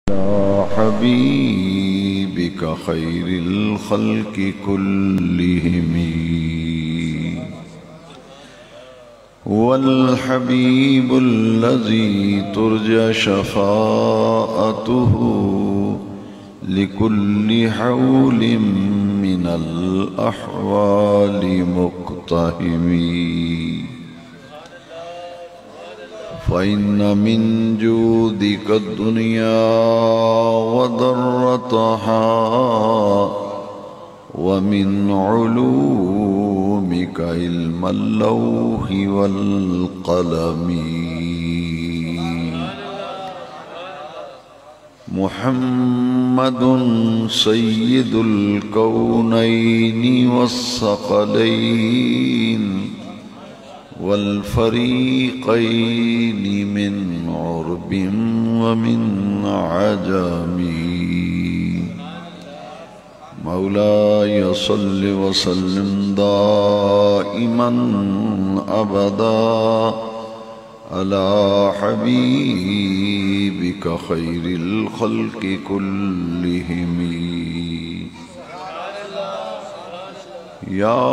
يا حبيبك خير الخلق كلهم والحبيب الذي ترجى شفاعته لكل حول من الأحوال مقتحم فإن من جودك الدنيا وضرتها ومن علومك علم اللوح والقلم محمد سيد الكونين والثقلين والفريقين من عرب ومن عجم مولاي صل وسلم دائما أبدا على حبيبك خير الخلق كلهم يا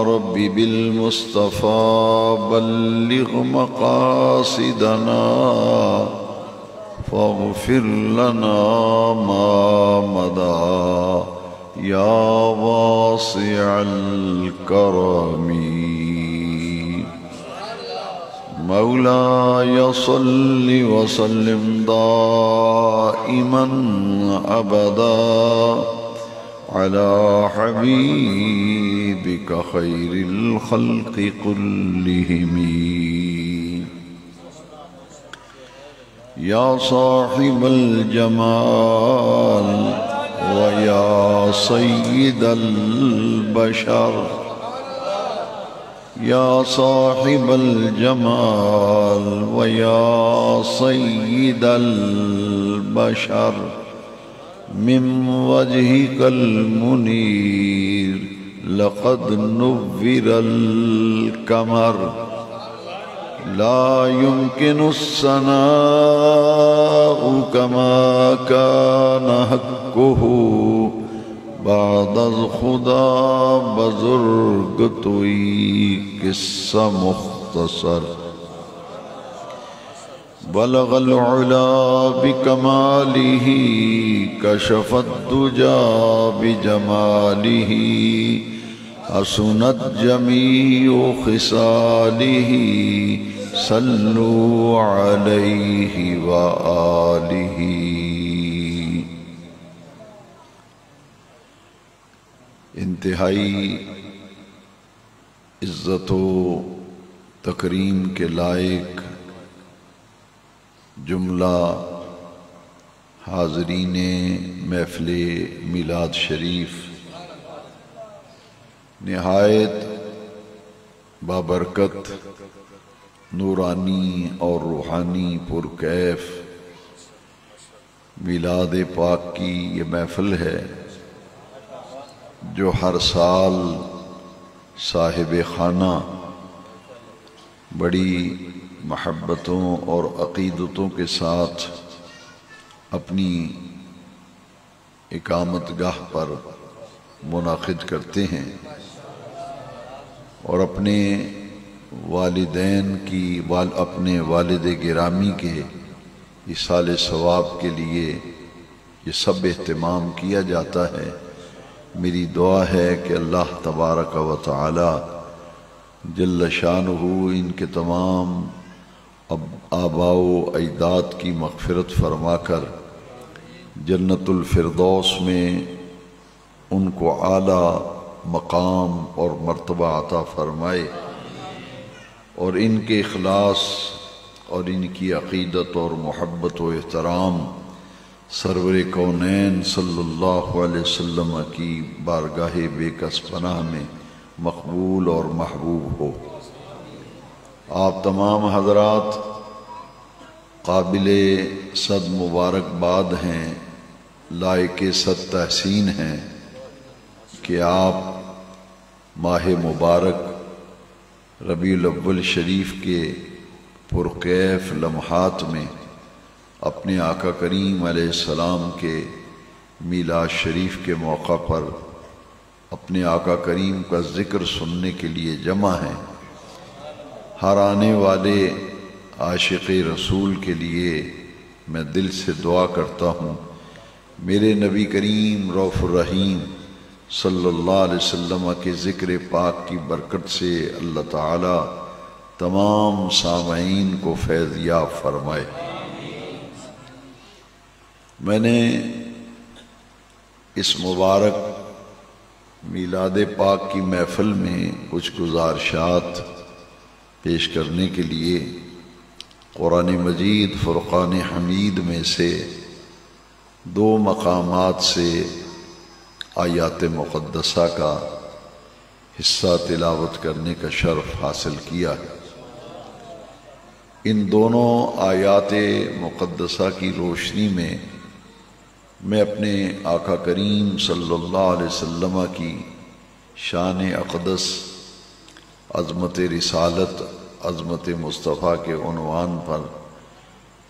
رب بالمصطفى بلغ مقاصدنا فاغفر لنا ما مضى يا واسع الكرم مولاي صل وسلم دائما أبدا على حبيبك خير الخلق كلهم يا صاحب الجمال ويا سيد البشر يا صاحب الجمال ويا سيد البشر من وجهك المنير لقد نور القمر لا يمكن الثناء كما كان حقه بعد الخدا بزرگ توئی قصہ مختصر بلغ العلا بكماله كشف الدجى بجماله حسنت جميع خصاله صلوا عليه وآله انتہائی عزت و تکریم کے لائق جملہ حاضرین محفل میلاد شریف نہایت بابرکت نورانی اور روحانی پرکیف میلاد پاک کی یہ محفل ہے جو ہر سال صاحب خانہ بڑی محبتوں اور عقیدتوں کے ساتھ اپنی اقامت گاہ پر منعقد کرتے ہیں اور اپنے والدین کی اپنے والد گرامی کے ایصال ثواب کے لیے یہ سب اہتمام کیا جاتا ہے۔ میری دعا ہے کہ اللہ تبارک و تعالی جل شانہ ان کے تمام آباء و اجداد کی مغفرت فرما کر جنت الفردوس میں ان کو اعلیٰ مقام اور مرتبہ عطا فرمائے اور ان کے اخلاص اور ان کی عقیدت اور محبت و احترام سرور کونین صلی اللہ علیہ وسلم کی بارگاہ بے کس پناہ میں مقبول اور محبوب ہو۔ آپ تمام حضرات قابل صد مبارکباد ہیں، لائق صد تحسین ہیں کہ آپ ماہ مبارک ربیع الاول شریف کے پرکیف لمحات میں اپنے آقا کریم علیہ السلام کے میلاد شریف کے موقع پر اپنے آقا کریم کا ذکر سننے کے لیے جمع ہیں۔ ہر آنے والے عاشق رسول کے لیے میں دل سے دعا کرتا ہوں، میرے نبی کریم رؤوف الرحیم صلی اللہ علیہ وسلم کے ذکر پاک کی برکت سے اللہ تعالی تمام سامعین کو فیض یاب فرمائے۔ میں نے اس مبارک میلاد پاک کی محفل میں کچھ گزارشات پیش کرنے کے لیے قرآن مجید فرقان حمید میں سے 2 مقامات سے آیات مقدسہ کا حصہ تلاوت کرنے کا شرف حاصل کیا ہے۔ ان دونوں آیات مقدسہ کی روشنی میں اپنے آقا کریم صلی اللہ علیہ وسلم کی شان اقدس، عظمت رسالت، عظمت مصطفیٰ کے عنوان پر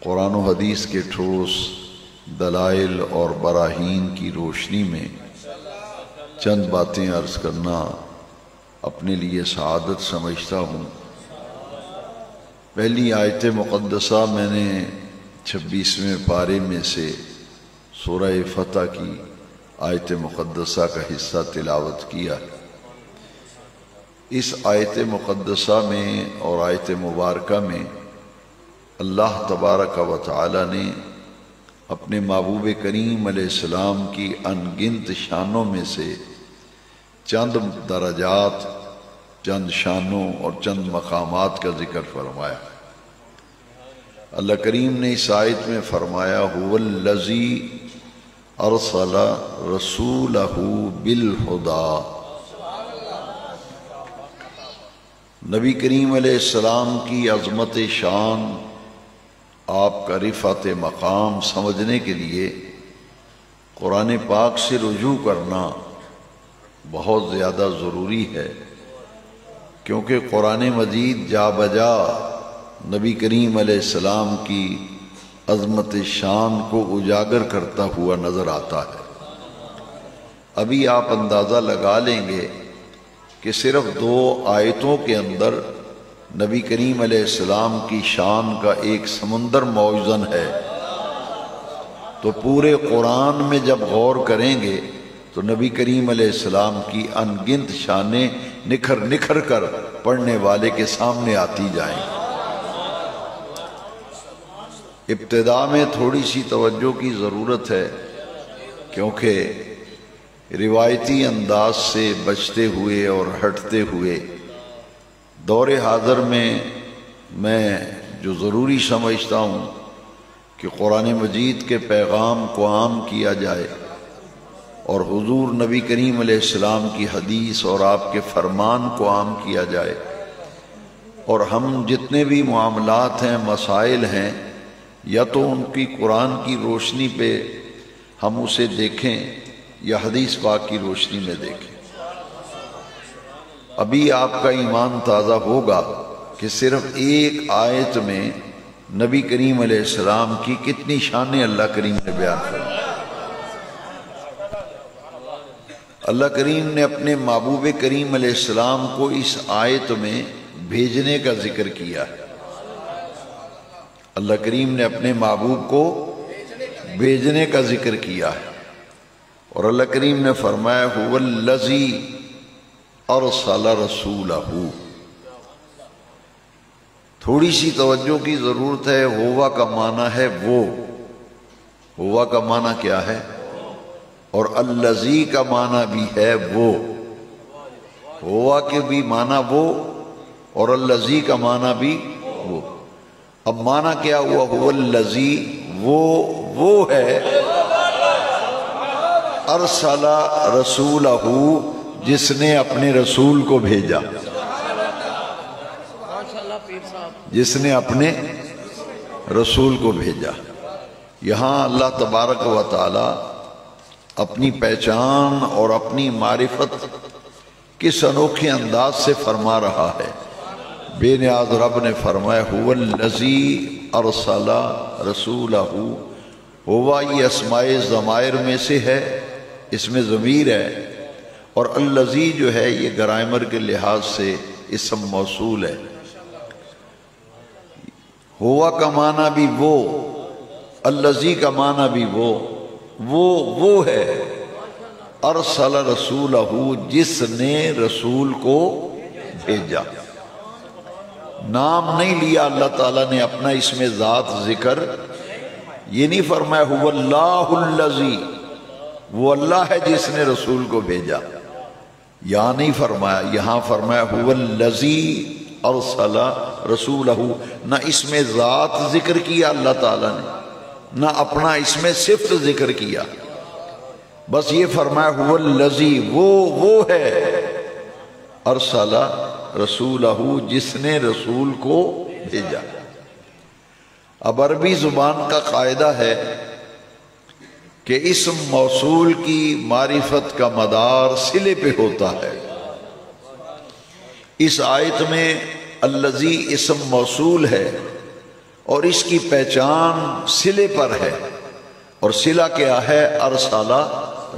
قرآن و حدیث کے ٹھوس دلائل اور براہین کی روشنی میں چند باتیں عرض کرنا اپنے لیے سعادت سمجھتا ہوں۔ پہلی آیت مقدسہ میں نے 26ویں پارے میں سے سورہ فتح کی آیت مقدسہ کا حصہ تلاوت کیا ہے۔ اس آیت مقدسہ میں اور آیت مبارکہ میں اللہ تبارک و تعالی نے اپنے محبوب کریم علیہ السلام کی ان گنت شانوں میں سے چند درجات، چند شانوں اور چند مقامات کا ذکر فرمایا۔ اللہ کریم نے اس آیت میں فرمایا هو الذی ارسل رسولہ بالہدی۔ نبی کریم علیہ السلام کی عظمت شان، آپ کا رفعت مقام سمجھنے کے لیے قرآن پاک سے رجوع کرنا بہت زیادہ ضروری ہے، کیونکہ قرآن مجید جا بجا نبی کریم علیہ السلام کی عظمت شان کو اجاگر کرتا ہوا نظر آتا ہے۔ ابھی آپ اندازہ لگا لیں گے کہ صرف 2 آیتوں کے اندر نبی کریم علیہ السلام کی شان کا ایک سمندر موزن ہے، تو پورے قرآن میں جب غور کریں گے تو نبی کریم علیہ السلام کی ان گنت شانیں نکھر نکھر کر پڑھنے والے کے سامنے آتی جائیں۔ ابتدا میں تھوڑی سی توجہ کی ضرورت ہے، کیونکہ روایتی انداز سے بچتے ہوئے اور ہٹتے ہوئے دور حاضر میں جو ضروری سمجھتا ہوں کہ قرآن مجید کے پیغام کو عام کیا جائے اور حضور نبی کریم علیہ السلام کی حدیث اور آپ کے فرمان کو عام کیا جائے، اور ہم جتنے بھی معاملات ہیں، مسائل ہیں، یا تو ان کی قرآن کی روشنی پہ ہم اسے دیکھیں یا حدیث پاک کی روشنی میں دیکھیں۔ ابھی آپ کا ایمان تازہ ہوگا کہ صرف ایک آیت میں نبی کریم علیہ السلام کی کتنی شانیں اللہ کریم نے بیان فرمائی۔ اللہ کریم نے اپنے محبوب کریم علیہ السلام کو اس آیت میں بھیجنے کا ذکر کیا ہے۔ اللہ کریم نے اپنے محبوب کو بھیجنے کا ذکر کیا ہے، اور اللہ کریم نے فرمایا هو الذی ارسل رسولہ۔ تھوڑی سی توجہ کی ضرورت ہے۔ ہوا کا معنی ہے وہ، ہوا کا معنی کیا ہے؟ اور الذی کا معنی بھی ہے وہ۔ ہوا کے بھی معنی وہ اور الذی کا معنی بھی وہ۔ اب معنی کیا ہوا؟ هو الذی، وہ ہے ارسل رسولہ، جس نے اپنے رسول کو بھیجا، جس نے اپنے رسول کو بھیجا۔ یہاں اللہ تبارک و تعالی اپنی پہچان اور اپنی معرفت کس انوکھے انداز سے فرما رہا ہے۔ بے نیاز رب نے فرمایا هو الذی ارسل رسولہ، ہوا یہ اسماء ضمائر میں سے ہے، اس میں ضمیر ہے، اور الذی جو ہے یہ گرامر کے لحاظ سے اسم موصول ہے۔ ہوا کا معنی بھی وہ، الذی کا معنی بھی وہ ہے، ارسل رسولہ جس نے رسول کو بھیجا۔ نام نہیں لیا اللہ تعالیٰ نے اپنا، اس میں ذات ذکر یہ نہیں فرمایا هو اللہ الذی، وہ اللہ ہے جس نے رسول کو بھیجا، یہاں نہیں فرمایا، یہاں فرمایا هو الذی ارسل رسولہ۔ نہ اس میں ذات ذکر کیا اللہ تعالیٰ نے، نہ اپنا اس میں صفت ذکر کیا، بس یہ فرمایا هو الذی، وہ ہے، ارسل رسولہ جس نے رسول کو بھیجا۔ اب عربی زبان کا قاعدہ ہے کہ اسم موصول کی معرفت کا مدار صلے پہ ہوتا ہے۔ اس آیت میں الذی اسم موصول ہے اور اس کی پہچان صلے پر ہے، اور صلہ کیا ہے؟ ارسل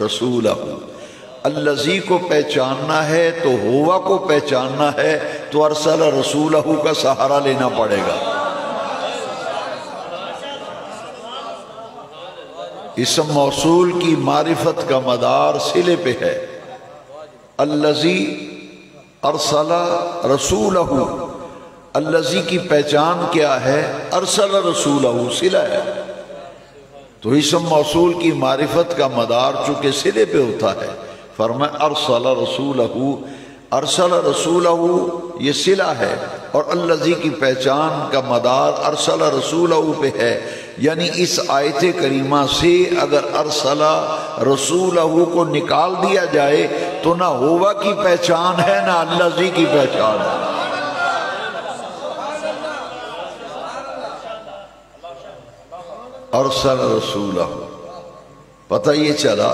رسولہ۔ الذی کو پہچاننا ہے تو ہوا کو پہچاننا ہے تو ارسل رسولہ کا سہارا لینا پڑے گا۔ اسم موصول کی معرفت کا مدار صلے پہ ہے۔ الذی ارسل رسولہ، الذی کی پہچان کیا ہے؟ ارسل رسولہ، صلہ ہے، تو اسم موصول کی معرفت کا مدار چونکہ صلے پہ ہوتا ہے، فرمایا ارسل رسولہ، ارسل رسولہ یہ صلہ ہے، اور الذی کی پہچان کا مدار ارسل رسولہ پہ ہے۔ یعنی اس آیت کریمہ سے اگر ارسل رسولہ کو نکال دیا جائے تو نہ ہوا کی پہچان ہے نہ الذی کی پہچان ہے۔ ارسل رسولہ، پتہ یہ چلا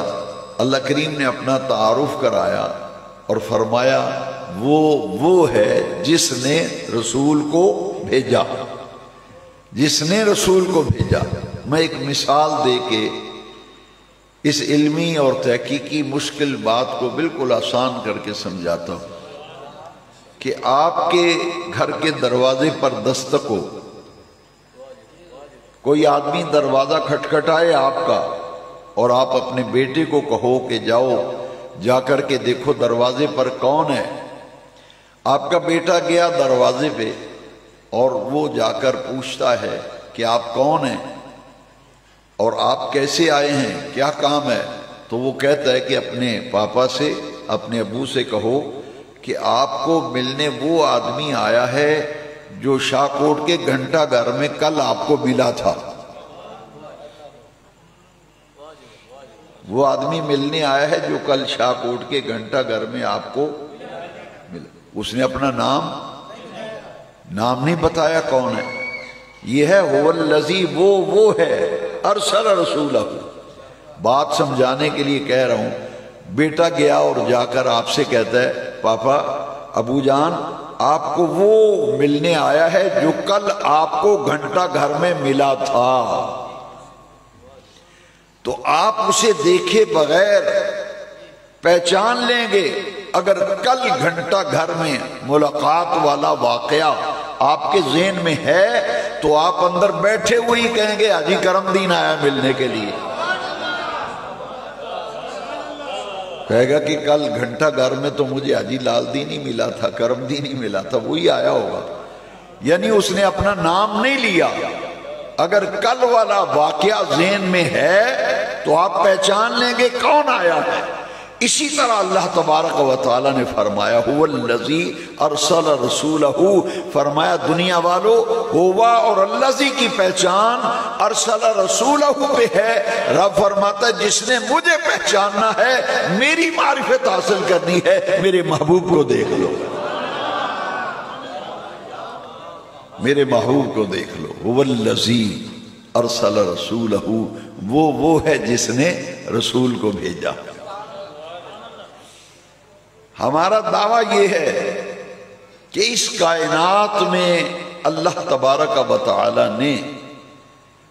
اللہ کریم نے اپنا تعارف کرایا اور فرمایا وہ ہے جس نے رسول کو بھیجا، جس نے رسول کو بھیجا۔ میں ایک مثال دے کے اس علمی اور تحقیقی مشکل بات کو بالکل آسان کر کے سمجھاتا ہوں کہ آپ کے گھر کے دروازے پر دستک ہو، کوئی آدمی دروازہ کھٹکھٹائے آپ کا، اور آپ اپنے بیٹے کو کہو کہ جاؤ جا کر کے دیکھو دروازے پر کون ہے۔ آپ کا بیٹا گیا دروازے پہ اور وہ جا کر پوچھتا ہے کہ آپ کون ہیں اور آپ کیسے آئے ہیں، کیا کام ہے؟ تو وہ کہتا ہے کہ اپنے پاپا سے، اپنے ابو سے کہو کہ آپ کو ملنے وہ آدمی آیا ہے جو شاہ کوٹ کے گھنٹہ گھر میں کل آپ کو ملا تھا۔ وہ آدمی ملنے آیا ہے جو کل شاہ کوٹ کے گھنٹہ گھر میں آپ کو ملا۔ اس نے اپنا نام نہیں بتایا کون ہے۔ یہ ہے هو الذی، وہ ہے، ارسل رسولہ۔ بات سمجھانے کے لیے کہہ رہا ہوں، بیٹا گیا اور جا کر آپ سے کہتا ہے پاپا، ابو جان آپ کو وہ ملنے آیا ہے جو کل آپ کو گھنٹہ گھر میں ملا تھا۔ تو آپ اسے دیکھے بغیر پہچان لیں گے۔ اگر کل گھنٹہ گھر میں ملاقات والا واقعہ آپ کے ذہن میں ہے تو آپ اندر بیٹھے ہوئے ہی کہیں گے حاجی کرم دین آیا ملنے کے لیے۔ کہے گا کہ کل گھنٹہ گھر میں تو مجھے حاجی لال دین ہی ملا تھا، کرم دین ہی ملا تھا، وہی آیا ہوگا۔ یعنی اس نے اپنا نام نہیں لیا۔ اگر کل والا واقعہ ذہن میں ہے تو آپ پہچان لیں گے کون آیا ہے۔ اسی طرح اللہ تبارک و تعالی نے فرمایا هو الذی ارسل رسولہ، فرمایا دنیا والو ہوا اور الذی کی پہچان ارسل رسولہ پہ ہے۔ رب فرماتا ہے جس نے مجھے پہچاننا ہے، میری معرفت حاصل کرنی ہے، میرے محبوب کو دیکھ لو، میرے محبوب کو دیکھ لو۔ هو الذی ارسل رسولہ، وہ ہے جس نے رسول کو بھیجا۔ ہمارا دعویٰ یہ ہے کہ اس کائنات میں اللہ تبارک و تعالی نے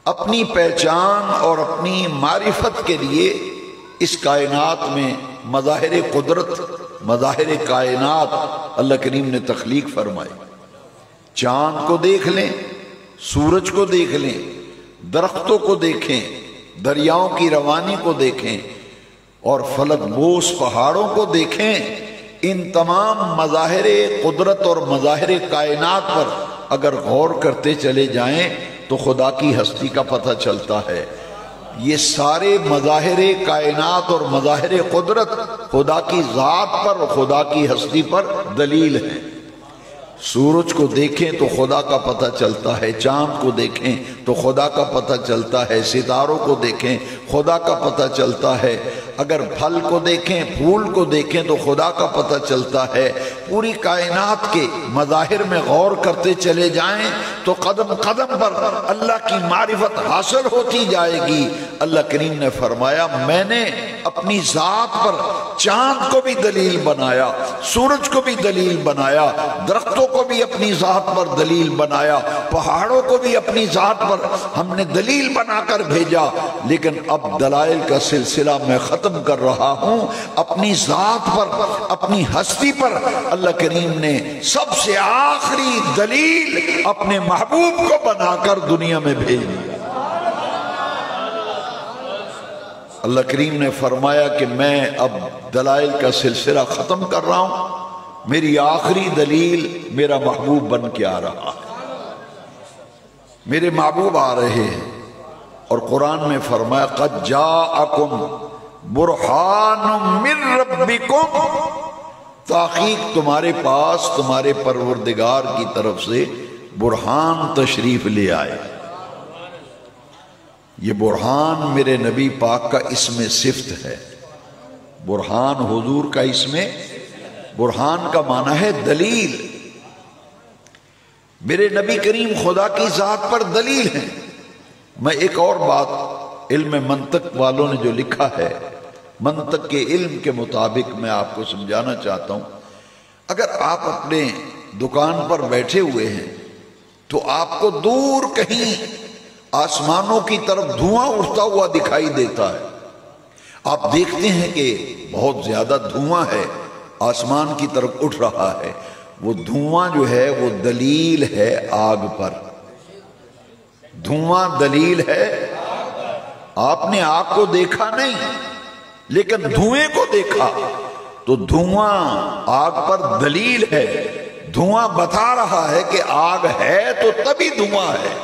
اپنی پہچان اور اپنی معرفت کے لیے اس کائنات میں مظاہر قدرت، مظاہر کائنات اللہ کریم نے تخلیق فرمائی۔ چاند کو دیکھ لیں، سورج کو دیکھ لیں، درختوں کو دیکھیں، دریاؤں کی روانی کو دیکھیں اور فلک بوس پہاڑوں کو دیکھیں، ان تمام مظاہر قدرت اور مظاہر کائنات پر اگر غور کرتے چلے جائیں تو خدا کی ہستی کا پتہ چلتا ہے۔ یہ سارے مظاہر کائنات اور مظاہر قدرت خدا کی ذات پر اور خدا کی ہستی پر دلیل ہیں۔ سورج کو دیکھیں تو خدا کا پتہ چلتا ہے، چاند کو دیکھیں تو خدا کا پتہ چلتا ہے، ستاروں کو دیکھیں خدا کا پتہ چلتا ہے، اگر پھل کو دیکھیں، پھول کو دیکھیں تو خدا کا پتہ چلتا ہے۔ پوری کائنات کے مظاہر میں غور کرتے چلے جائیں تو قدم قدم پر اللہ کی معرفت حاصل ہوتی جائے گی۔ اللہ کریم نے فرمایا میں نے اپنی ذات پر چاند کو بھی دلیل بنایا، سورج کو بھی دلیل بنایا، درختوں کو بھی اپنی ذات پر دلیل بنایا، پہاڑوں کو بھی اپنی ذات پر ہم نے دلیل بنا کر بھیجا۔ لیکن اب دلائل کا سلسلہ میں ختم کر رہا ہوں۔ اپنی ذات پر، اپنی ہستی پر اللہ کریم نے سب سے آخری دلیل اپنے محبوب کو بنا کر دنیا میں بھیج دیا۔ اللہ کریم نے فرمایا کہ میں اب دلائل کا سلسلہ ختم کر رہا ہوں، میری آخری دلیل میرا محبوب بن کے آ رہا ہے، میرے محبوب آ رہے ہیں۔ اور قرآن میں فرمایا قد جاءکم برہان من ربکم، تحقیق تمہارے پاس تمہارے پروردگار کی طرف سے برہان تشریف لے آئے۔ یہ برہان میرے نبی پاک کا اسم صفت ہے۔ برہان حضور کا اسم، برہان کا معنی ہے دلیل۔ میرے نبی کریم خدا کی ذات پر دلیل ہیں۔ میں ایک اور بات علم منطق والوں نے جو لکھا ہے، منطق کے علم کے مطابق میں آپ کو سمجھانا چاہتا ہوں۔ اگر آپ اپنے دکان پر بیٹھے ہوئے ہیں تو آپ کو دور کہیں آسمانوں کی طرف دھواں اٹھتا ہوا دکھائی دیتا ہے۔ آپ دیکھتے ہیں کہ بہت زیادہ دھواں ہے، آسمان کی طرف اٹھ رہا ہے۔ وہ دھواں جو ہے وہ دلیل ہے آگ پر۔ دھواں دلیل ہے، آپ نے آگ کو دیکھا نہیں لیکن دھوئیں کو دیکھا، تو دھواں آگ پر دلیل ہے۔ دھواں بتا رہا ہے کہ آگ ہے تو تبھی دھواں ہے۔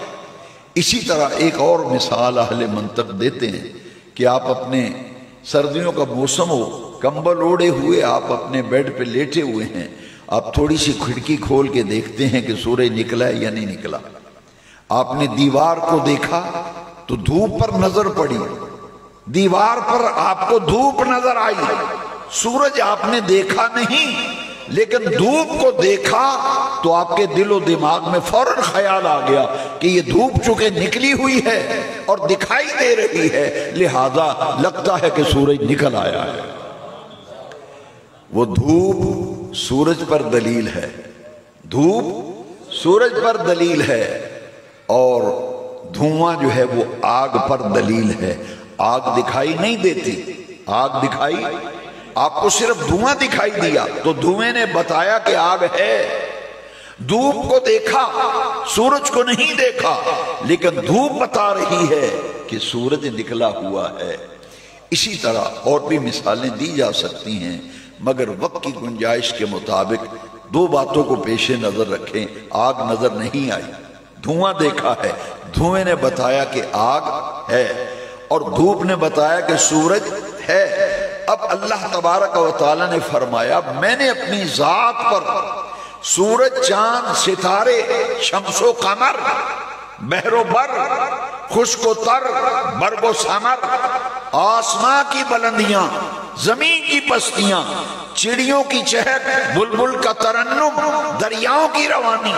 اسی طرح ایک اور مثال اہل منطق دیتے ہیں کہ آپ اپنے سردیوں کا موسم ہو، کمبل اوڑے ہوئے آپ اپنے بیڈ پہ لیٹے ہوئے ہیں، آپ تھوڑی سی کھڑکی کھول کے دیکھتے ہیں کہ سورج نکلا ہے یا نہیں نکلا۔ آپ نے دیوار کو دیکھا تو دھوپ پر نظر پڑی، دیوار پر آپ کو دھوپ نظر آئی، سورج آپ نے دیکھا نہیں لیکن دھوپ کو دیکھا تو آپ کے دل و دماغ میں فوراً خیال آ گیا کہ یہ دھوپ چونکہ نکلی ہوئی ہے اور دکھائی دے رہی ہے، لہذا لگتا ہے کہ سورج نکل آیا ہے۔ وہ دھوپ سورج پر دلیل ہے، دھوپ سورج پر دلیل ہے، اور دھواں جو ہے وہ آگ پر دلیل ہے۔ آگ دکھائی نہیں دیتی، آگ دکھائی، آپ کو صرف دھواں دکھائی دیا تو دھوئیں نے بتایا کہ آگ ہے۔ دھوپ کو دیکھا، سورج کو نہیں دیکھا، لیکن دھوپ بتا رہی ہے کہ سورج نکلا ہوا ہے۔ اسی طرح اور بھی مثالیں دی جا سکتی ہیں، مگر وقت کی گنجائش کے مطابق دو باتوں کو پیش نظر رکھیں۔ آگ نظر نہیں آئی، دھواں دیکھا ہے، دھوئیں نے بتایا کہ آگ ہے اور دھوپ نے بتایا کہ سورج ہے۔ اب اللہ تبارک و تعالی نے فرمایا میں نے اپنی ذات پر سورج، چاند، ستارے، شمس و قمر، بحر و بر، خشک و تر، برگ و ثمر، آسمان کی بلندیاں، زمین کی پستیاں، چڑیوں کی چہک، بلبل کا ترنم، دریاؤں کی روانی،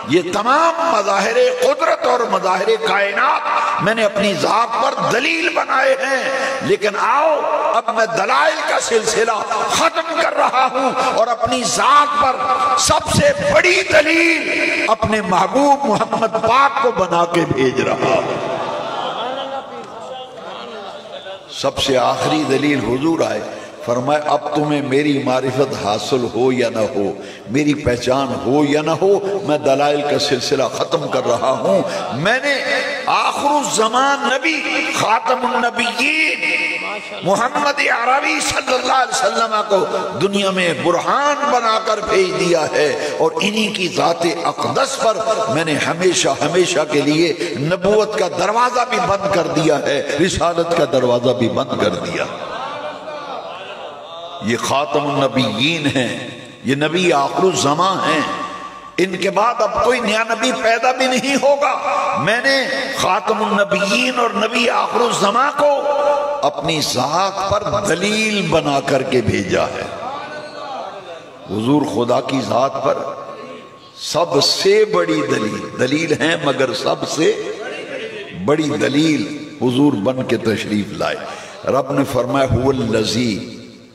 یہ تمام مظاہر قدرت اور مظاہر کائنات میں نے اپنی ذات پر دلیل بنائے ہیں۔ لیکن آؤ اب میں دلائل کا سلسلہ ختم کر رہا ہوں اور اپنی ذات پر سب سے بڑی دلیل اپنے محبوب محمد پاک کو بنا کے بھیج رہا ہوں۔ سب سے آخری دلیل حضور آئے، فرمائے اب تمہیں میری معرفت حاصل ہو یا نہ ہو، میری پہچان ہو یا نہ ہو، میں دلائل کا سلسلہ ختم کر رہا ہوں۔ میں نے آخر الزمان نبی خاتم النبیین محمد عربی صلی اللہ علیہ وسلم کو دنیا میں برہان بنا کر بھیج دیا ہے، اور انہی کی ذات اقدس پر میں نے ہمیشہ ہمیشہ کے لیے نبوت کا دروازہ بھی بند کر دیا ہے، رسالت کا دروازہ بھی بند کر دیا۔ یہ خاتم النبیین ہیں، یہ نبی آخر الزمان ہیں، ان کے بعد اب کوئی نیا نبی پیدا بھی نہیں ہوگا۔ میں نے خاتم النبیین اور نبی آخر الزمان کو اپنی ذات پر دلیل بنا کر کے بھیجا ہے۔ حضور خدا کی ذات پر سب سے بڑی دلیل ہیں، مگر سب سے بڑی دلیل حضور بن کے تشریف لائے۔ رب نے فرمایا هو الذی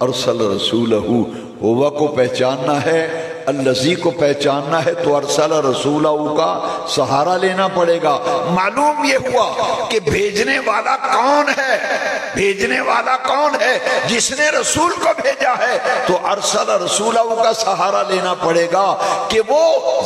ارسل رسولہ، ہوا کو پہچاننا ہے، الذی کو پہچاننا ہے تو ارسل رسولہ کا سہارا لینا پڑے گا۔ معلوم یہ ہوا کہ بھیجنے والا کون ہے، بھیجنے والا کون ہے، جس نے رسول کو بھیجا ہے تو ارسل رسولہ کا سہارا لینا پڑے گا کہ وہ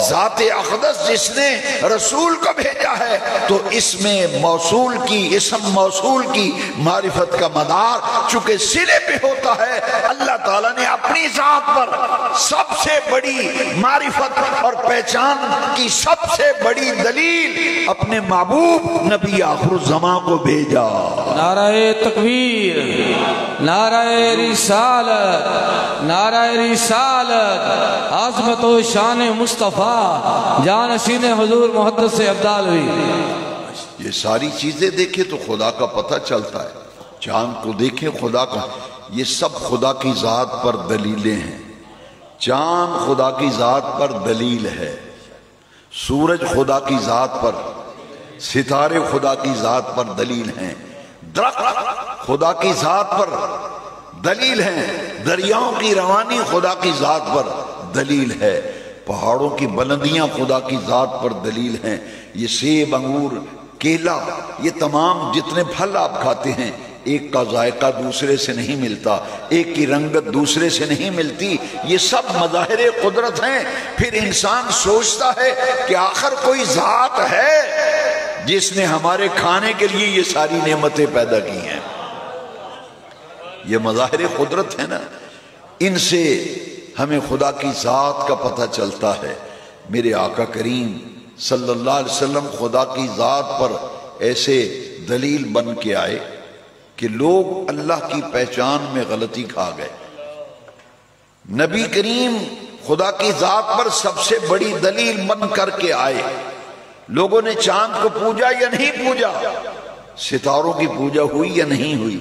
ذات اقدس جس نے رسول کو بھیجا ہے تو اس میں موصول کی، اسم موصول کی معرفت کا مدار چونکہ صلے پہ ہوتا ہے، اللہ تعالیٰ نے اپنی ذات پر سب سے بڑی معرفت اور پہچان کی سب سے بڑی دلیل اپنے محبوب نبی آخر الزمان کو بھیجا۔ نعرہ تکبیر، نعرہ رسالت، نعرہ رسالت، عظمت و شان مصطفیٰ، جانشین حضور محدث عبدالوی۔ یہ ساری چیزیں دیکھیں تو خدا کا پتہ چلتا ہے، چاند کو دیکھیں خدا کا، یہ سب خدا کی ذات پر دلیلیں ہیں۔ چاند خدا کی ذات پر دلیل ہے، سورج خدا کی ذات پر، ستارے خدا کی ذات پر دلیل ہیں، درخت خدا کی ذات پر دلیل ہیں، دریاؤں کی روانی خدا کی ذات پر دلیل ہے، پہاڑوں کی بلندیاں خدا کی ذات پر دلیل ہیں۔ یہ سیب، انگور، کیلا، یہ تمام جتنے پھل آپ کھاتے ہیں، ایک کا ذائقہ دوسرے سے نہیں ملتا، ایک کی رنگت دوسرے سے نہیں ملتی، یہ سب مظاہر قدرت ہیں۔ پھر انسان سوچتا ہے کہ آخر کوئی ذات ہے جس نے ہمارے کھانے کے لیے یہ ساری نعمتیں پیدا کی ہیں، یہ مظاہر قدرت ہے نا، ان سے ہمیں خدا کی ذات کا پتہ چلتا ہے۔ میرے آقا کریم صلی اللہ علیہ وسلم خدا کی ذات پر ایسے دلیل بن کے آئے کہ لوگ اللہ کی پہچان میں غلطی کھا گئے۔ نبی کریم خدا کی ذات پر سب سے بڑی دلیل بن کر کے آئے۔ لوگوں نے چاند کو پوجا یا نہیں پوجا، ستاروں کی پوجا ہوئی یا نہیں ہوئی،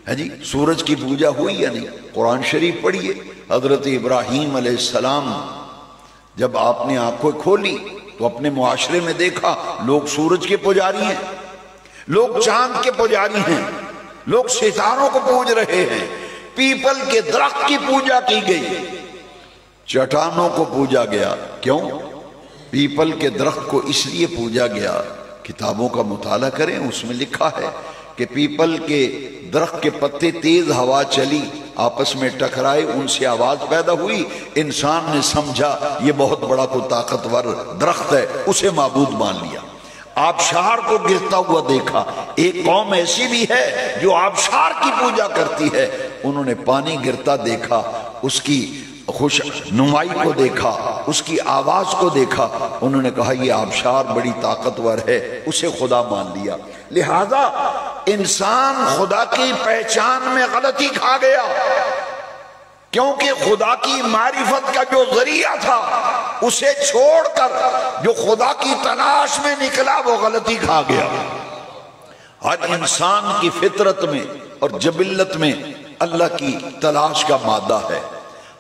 ہے جی، سورج کی پوجا ہوئی یا نہیں۔ قرآن شریف پڑھیے، حضرت ابراہیم علیہ السلام جب آپ نے آنکھیں کھولی تو اپنے معاشرے میں دیکھا لوگ سورج کے پجاری ہیں، لوگ چاند کے پجاری ہیں، لوگ ستاروں کو پوج رہے ہیں، پیپل کے درخت کی پوجا کی گئی، چٹانوں کو پوجا گیا۔ کیوں؟ پیپل کے درخت کو اس لیے پوجا گیا، کتابوں کا مطالعہ کریں، اس میں لکھا ہے کہ پیپل کے درخت کے پتے تیز ہوا چلی، آپس میں ٹکرائے، ان سے آواز پیدا ہوئی، انسان نے سمجھا یہ بہت بڑا کوئی طاقتور درخت ہے، اسے معبود مان لیا۔ آبشار کو گرتا ہوا دیکھا، ایک قوم ایسی بھی ہے جو آبشار کی پوجا کرتی ہے، انہوں نے پانی گرتا دیکھا، اس کی خوش نمائی کو دیکھا، اس کی آواز کو دیکھا، انہوں نے کہا یہ آبشار بڑی طاقتور ہے، اسے خدا مان لیا۔ لہذا انسان خدا کی پہچان میں غلطی کھا گیا، کیونکہ خدا کی معرفت کا جو ذریعہ تھا اسے چھوڑ کر جو خدا کی تلاش میں نکلا وہ غلطی کھا گیا۔ ہر انسان کی فطرت میں اور جبلت میں اللہ کی تلاش کا مادہ ہے،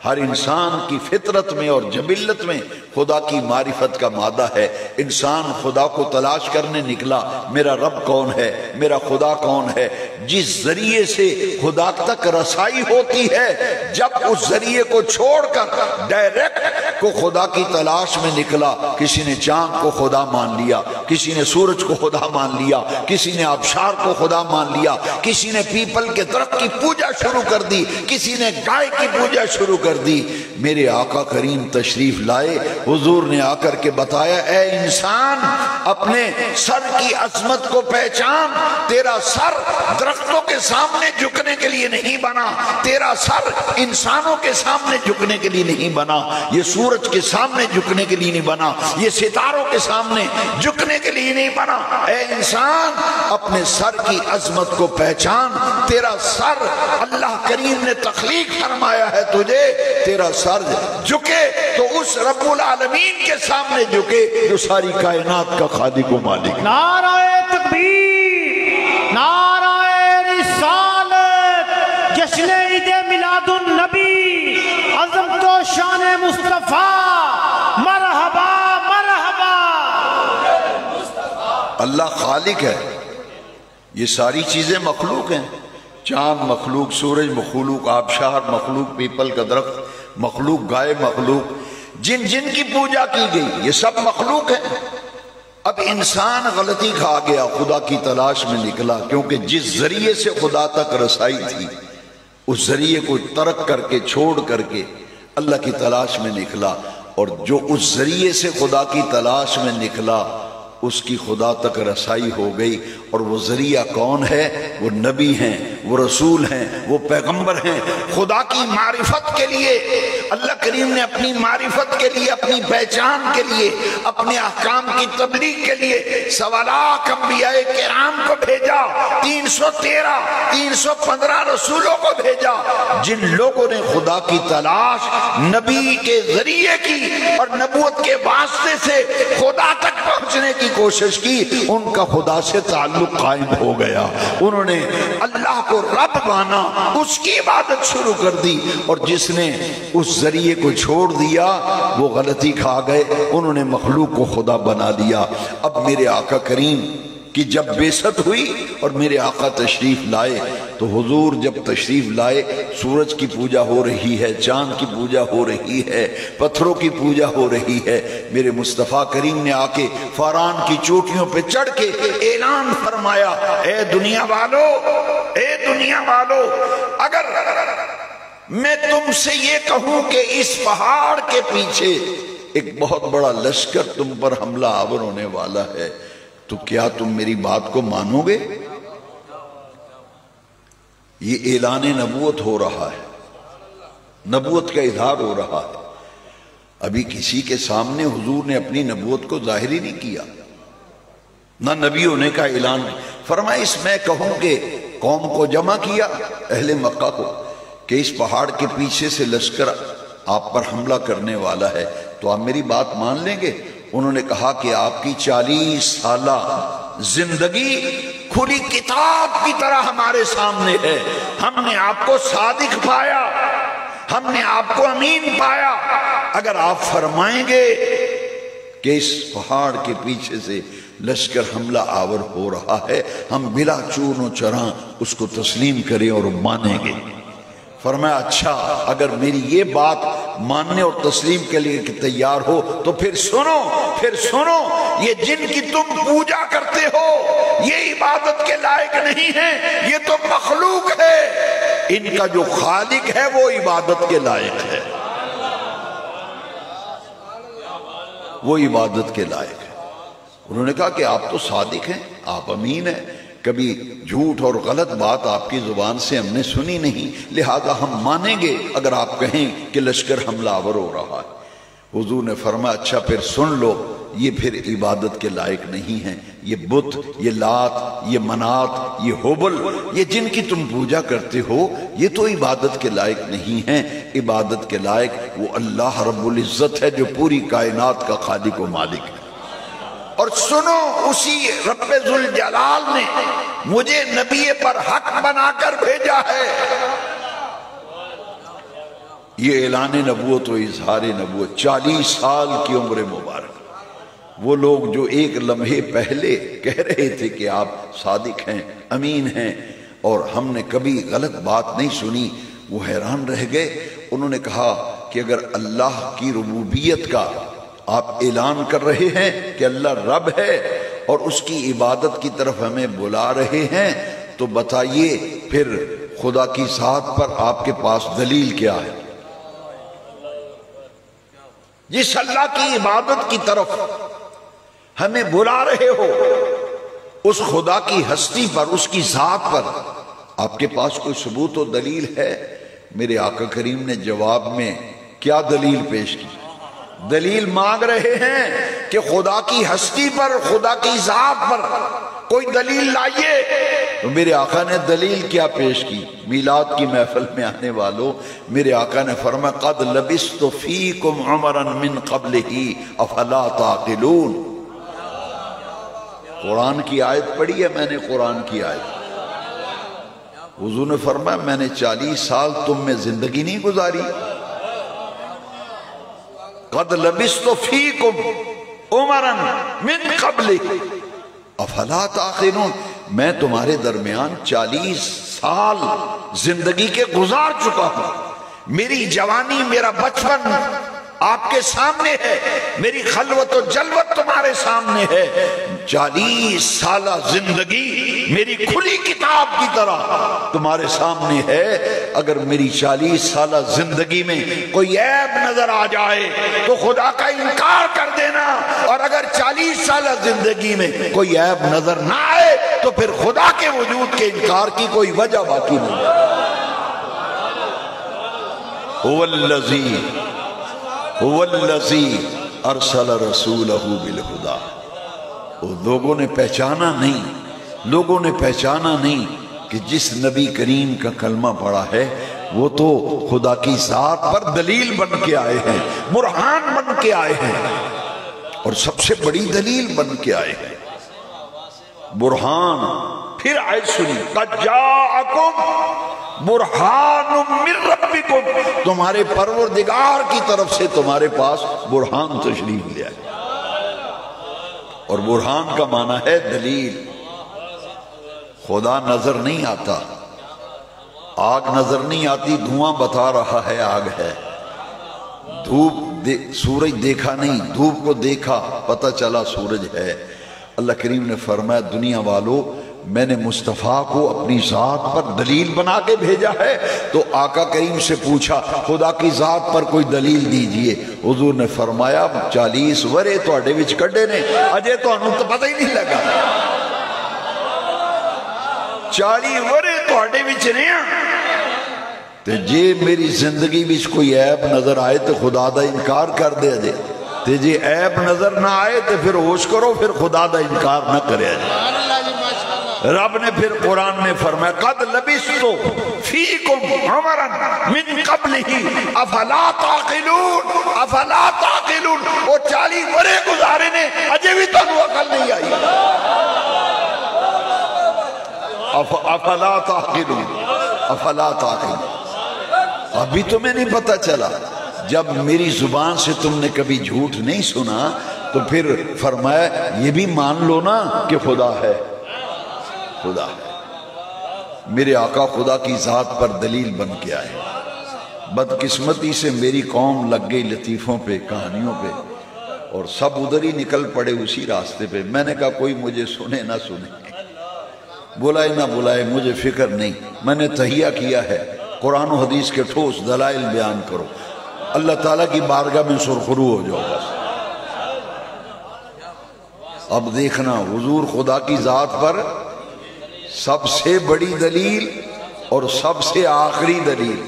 ہر انسان کی فطرت میں اور جبلت میں خدا کی معرفت کا مادہ ہے۔ انسان خدا کو تلاش کرنے نکلا، میرا رب کون ہے، میرا خدا کون ہے۔ جس ذریعے سے خدا تک رسائی ہوتی ہے، جب اس ذریعے کو چھوڑ کر ڈائریکٹ کو خدا کی تلاش میں نکلا، کسی نے چاند کو خدا مان لیا، کسی نے سورج کو خدا مان لیا، کسی نے آبشار کو خدا مان لیا، کسی نے پیپل کے درخت کی پوجا شروع کر دی، کسی نے گائے کی پوجا شروع کر دی۔ میرے آقا کریم تشریف لائے، حضور نے آ کر کے بتایا، اے انسان اپنے سر کی عظمت کو پہچان، تیرا سر درختوں کے سامنے جھکنے کے لیے نہیں بنا، تیرا سر انسانوں کے سامنے جھکنے کے لیے نہیں بنا، یہ سورج کے سامنے جھکنے کے لیے نہیں بنا، یہ ستاروں کے سامنے جھکنے کے لیے نہیں بنا۔ اے انسان اپنے سر کی عظمت کو پہچان، تیرا سر اللہ کریم نے تخلیق فرمایا ہے تجھے، تیرا سر جھکے تو اس رب العالمین کے سامنے جھکے جو ساری کائنات کا خالق و مالک۔ نعرہ تکبیر، نعرہ رسالت، جشن عید میلاد النبی، عظمت و شان مصطفیٰ، مرحبا مرحبا۔ اللہ خالق ہے، یہ ساری چیزیں مخلوق ہیں، چاند مخلوق، سورج مخلوق، آبشار مخلوق، پیپل کا درخت مخلوق، گائے مخلوق، جن جن کی پوجا کی گئی یہ سب مخلوق ہیں۔ اب انسان غلطی کھا گیا، خدا کی تلاش میں نکلا، کیونکہ جس ذریعے سے خدا تک رسائی تھی اس ذریعے کو ترک کر کے چھوڑ کر کے اللہ کی تلاش میں نکلا، اور جو اس ذریعے سے خدا کی تلاش میں نکلا اس کی خدا تک رسائی ہو گئی۔ اور وہ ذریعہ کون ہے؟ وہ نبی ہیں، وہ رسول ہیں، وہ پیغمبر ہیں۔ خدا کی معرفت کے لیے اللہ کریم نے اپنی معرفت کے لیے، اپنی پہچان کے لیے، اپنے احکام کی تبلیغ کے لیے 1.25 لاکھ انبیاء کرام کو بھیجا، 315 رسولوں کو بھیجا، جن لوگوں نے خدا کی تلاش نبی کے ذریعے کی اور نبوت کے واسطے سے خدا تک پہنچنے کی کوشش کی، ان کا خدا سے تعلق قائم ہو گیا۔ انہوں نے اللہ کو رب مانا، اس کی عبادت شروع کر دی، اور جس نے اس ذریعے کو چھوڑ دیا وہ غلطی کھا گئے، انہوں نے مخلوق کو خدا بنا دیا۔ اب میرے آقا کریم کی جب بعثت ہوئی اور میرے آقا تشریف لائے تو حضور جب تشریف لائے سورج کی پوجا ہو رہی ہے، چاند کی پوجا ہو رہی ہے، پتھروں کی پوجا ہو رہی ہے۔ میرے مصطفیٰ کریم نے آ کے فاران کی چوٹیوں پہ چڑھ کے اعلان فرمایا، اے دنیا والو، اے دنیا والو، اگر میں تم سے یہ کہوں کہ اس پہاڑ کے پیچھے ایک بہت بڑا لشکر تم پر حملہ آور ہونے والا ہے تو کیا تم میری بات کو مانو گے؟ یہ اعلان نبوت ہو رہا ہے، نبوت کا اظہار ہو رہا ہے۔ ابھی کسی کے سامنے حضور نے اپنی نبوت کو ظاہر ہی نہیں کیا، نہ نبی ہونے کا اعلان۔ فرمایا اس میں کہوں کہ قوم کو جمع کیا، اہل مکہ کو، کہ اس پہاڑ کے پیچھے سے لشکر آپ پر حملہ کرنے والا ہے تو آپ میری بات مان لیں گے؟ انہوں نے کہا کہ آپ کی 40 سالہ زندگی کھلی کتاب کی طرح ہمارے سامنے ہے، ہم نے آپ کو صادق پایا، ہم نے آپ کو امین پایا، اگر آپ فرمائیں گے کہ اس پہاڑ کے پیچھے سے لشکر حملہ آور ہو رہا ہے، ہم بلا چون و چراں اس کو تسلیم کریں اور مانیں گے۔ فرمایا اچھا، اگر میری یہ بات ماننے اور تسلیم کے لیے تیار ہو تو پھر سنو، یہ جن کی تم پوجا کرتے ہو یہ عبادت کے لائق نہیں ہے، یہ تو مخلوق ہے، ان کا جو خالق ہے وہ عبادت کے لائق ہے، وہ عبادت کے لائق ہے۔ انہوں نے کہا کہ آپ تو صادق ہیں، آپ امین ہیں، کبھی جھوٹ اور غلط بات آپ کی زبان سے ہم نے سنی نہیں، لہذا ہم مانیں گے اگر آپ کہیں کہ لشکر حملہ آور ہو رہا ہے۔ حضور نے فرمایا اچھا پھر سن لو، یہ پھر عبادت کے لائق نہیں ہیں، یہ بت، یہ لات، یہ منات، یہ حبل، یہ جن کی تم پوجا کرتے ہو یہ تو عبادت کے لائق نہیں ہیں، عبادت کے لائق وہ اللہ رب العزت ہے جو پوری کائنات کا خالق و مالک ہے۔ اور سنو، اسی رب ذوالجلال نے مجھے نبی پر حق بنا کر بھیجا ہے، یہ اعلان نبوت و اظہار نبوت، 40 سال کی عمر مبارک۔ وہ لوگ جو ایک لمحے پہلے کہہ رہے تھے کہ آپ صادق ہیں، امین ہیں، اور ہم نے کبھی غلط بات نہیں سنی، وہ حیران رہ گئے۔ انہوں نے کہا کہ اگر اللہ کی ربوبیت کا آپ اعلان کر رہے ہیں کہ اللہ رب ہے اور اس کی عبادت کی طرف ہمیں بلا رہے ہیں، تو بتائیے پھر خدا کی ذات پر آپ کے پاس دلیل کیا ہے؟ جس اللہ کی عبادت کی طرف ہمیں بلا رہے ہو، اس خدا کی ہستی پر، اس کی ذات پر آپ کے پاس کوئی ثبوت و دلیل ہے؟ میرے آقا کریم نے جواب میں کیا دلیل پیش کی؟ دلیل مانگ رہے ہیں کہ خدا کی ہستی پر، خدا کی ذات پر کوئی دلیل لائیے۔ تو میرے آقا نے دلیل کیا پیش کی؟ میلاد کی محفل میں آنے والوں، میرے آقا نے فرمایا قد لبثت فیکم عمرا من قبلہ افلا تعقلون۔ قرآن کی آیت پڑھی ہے میں نے، قرآن کی آیت۔ حضور نے فرمایا میں نے 40 سال تم میں زندگی نہیں گزاری؟ قد لبثت فیکم عمرا من قبلہ افلا تعقلون، میں تمہارے درمیان 40 سال زندگی کے گزار چکا ہوں۔ میری جوانی، میرا بچپن آپ کے سامنے ہے، میری خلوت و جلوت تمہارے سامنے ہے۔ 40 سالہ زندگی میری کھلی کتاب کی طرح تمہارے سامنے ہے۔ اگر میری 40 سالہ زندگی میں کوئی عیب نظر آ جائے تو خدا کا انکار کر دینا، اور اگر 40 سالہ زندگی میں کوئی عیب نظر نہ آئے تو پھر خدا کے وجود کے انکار کی کوئی وجہ باقی نہیں ہے۔ هو الذی ارسل رسولہ بالہدی۔ وہ لوگوں نے پہچانا نہیں کہ جس نبی کریم کا کلمہ پڑھا ہے وہ تو خدا کی ذات پر دلیل بن کے آئے ہیں، برہان بن کے آئے ہیں، اور سب سے بڑی دلیل بن کے آئے ہیں، برہان۔ پھر آیت سنی، قد جاءکم برہان من ربکم، تمہارے پروردگار کی طرف سے تمہارے پاس برہان تشریف لے آئے، اور برہان کا معنی ہے دلیل۔ خدا نظر نہیں آتا، آگ نظر نہیں آتی، دھواں بتا رہا ہے آگ ہے، سورج دیکھا نہیں، دھوپ کو دیکھا پتہ چلا سورج ہے۔ اللہ کریم نے فرمایا دنیا والو میں نے مصطفیٰ کو اپنی ذات پر دلیل بنا کے بھیجا ہے۔ تو آقا کریم سے پوچھا خدا کی ذات پر کوئی دلیل دیجئے، حضور نے فرمایا 40 ورے تواڈے وچ کڈے نے، اجے تانوں تو پتہ ہی نہیں لگا، 40 ورے تواڈے وچ نے۔ تے جے میری زندگی وچ کوئی عیب نظر آئے تو خدا دا انکار کر دے جے، تے جے عیب نظر نہ آئے تو پھر ہوش کرو، پھر خدا دا انکار نہ کرے جے۔ رب نے پھر قرآن میں فرمایا قد لبثت فیکم عمرا من قبلہ افلا تعقلون، افلا تعقلون، وہ 40 برے گزارے نے، اجے بھی تانوں عقل نہیں آئی۔ افلا تعقلون، افلا تعقلون، ابھی تمہیں نہیں پتہ چلا؟ جب میری زبان سے تم نے کبھی جھوٹ نہیں سنا تو پھر فرمایا یہ بھی مان لو نا کہ خدا ہے، خدا ہے۔ میرے آقا خدا کی ذات پر دلیل بن کے آئے۔ بدقسمتی سے میری قوم لگ گئی لطیفوں پہ، کہانیوں پہ، اور سب ادھر ہی نکل پڑے اسی راستے پہ۔ میں نے کہا کوئی مجھے سنے نہ سنے، بلائے نہ بلائے مجھے فکر نہیں، میں نے تہیہ کیا ہے قرآن و حدیث کے ٹھوس دلائل بیان کرو، اللہ تعالیٰ کی بارگاہ میں سرخرو ہو جاؤ بس۔ اب دیکھنا حضور خدا کی ذات پر سب سے بڑی دلیل اور سب سے آخری دلیل۔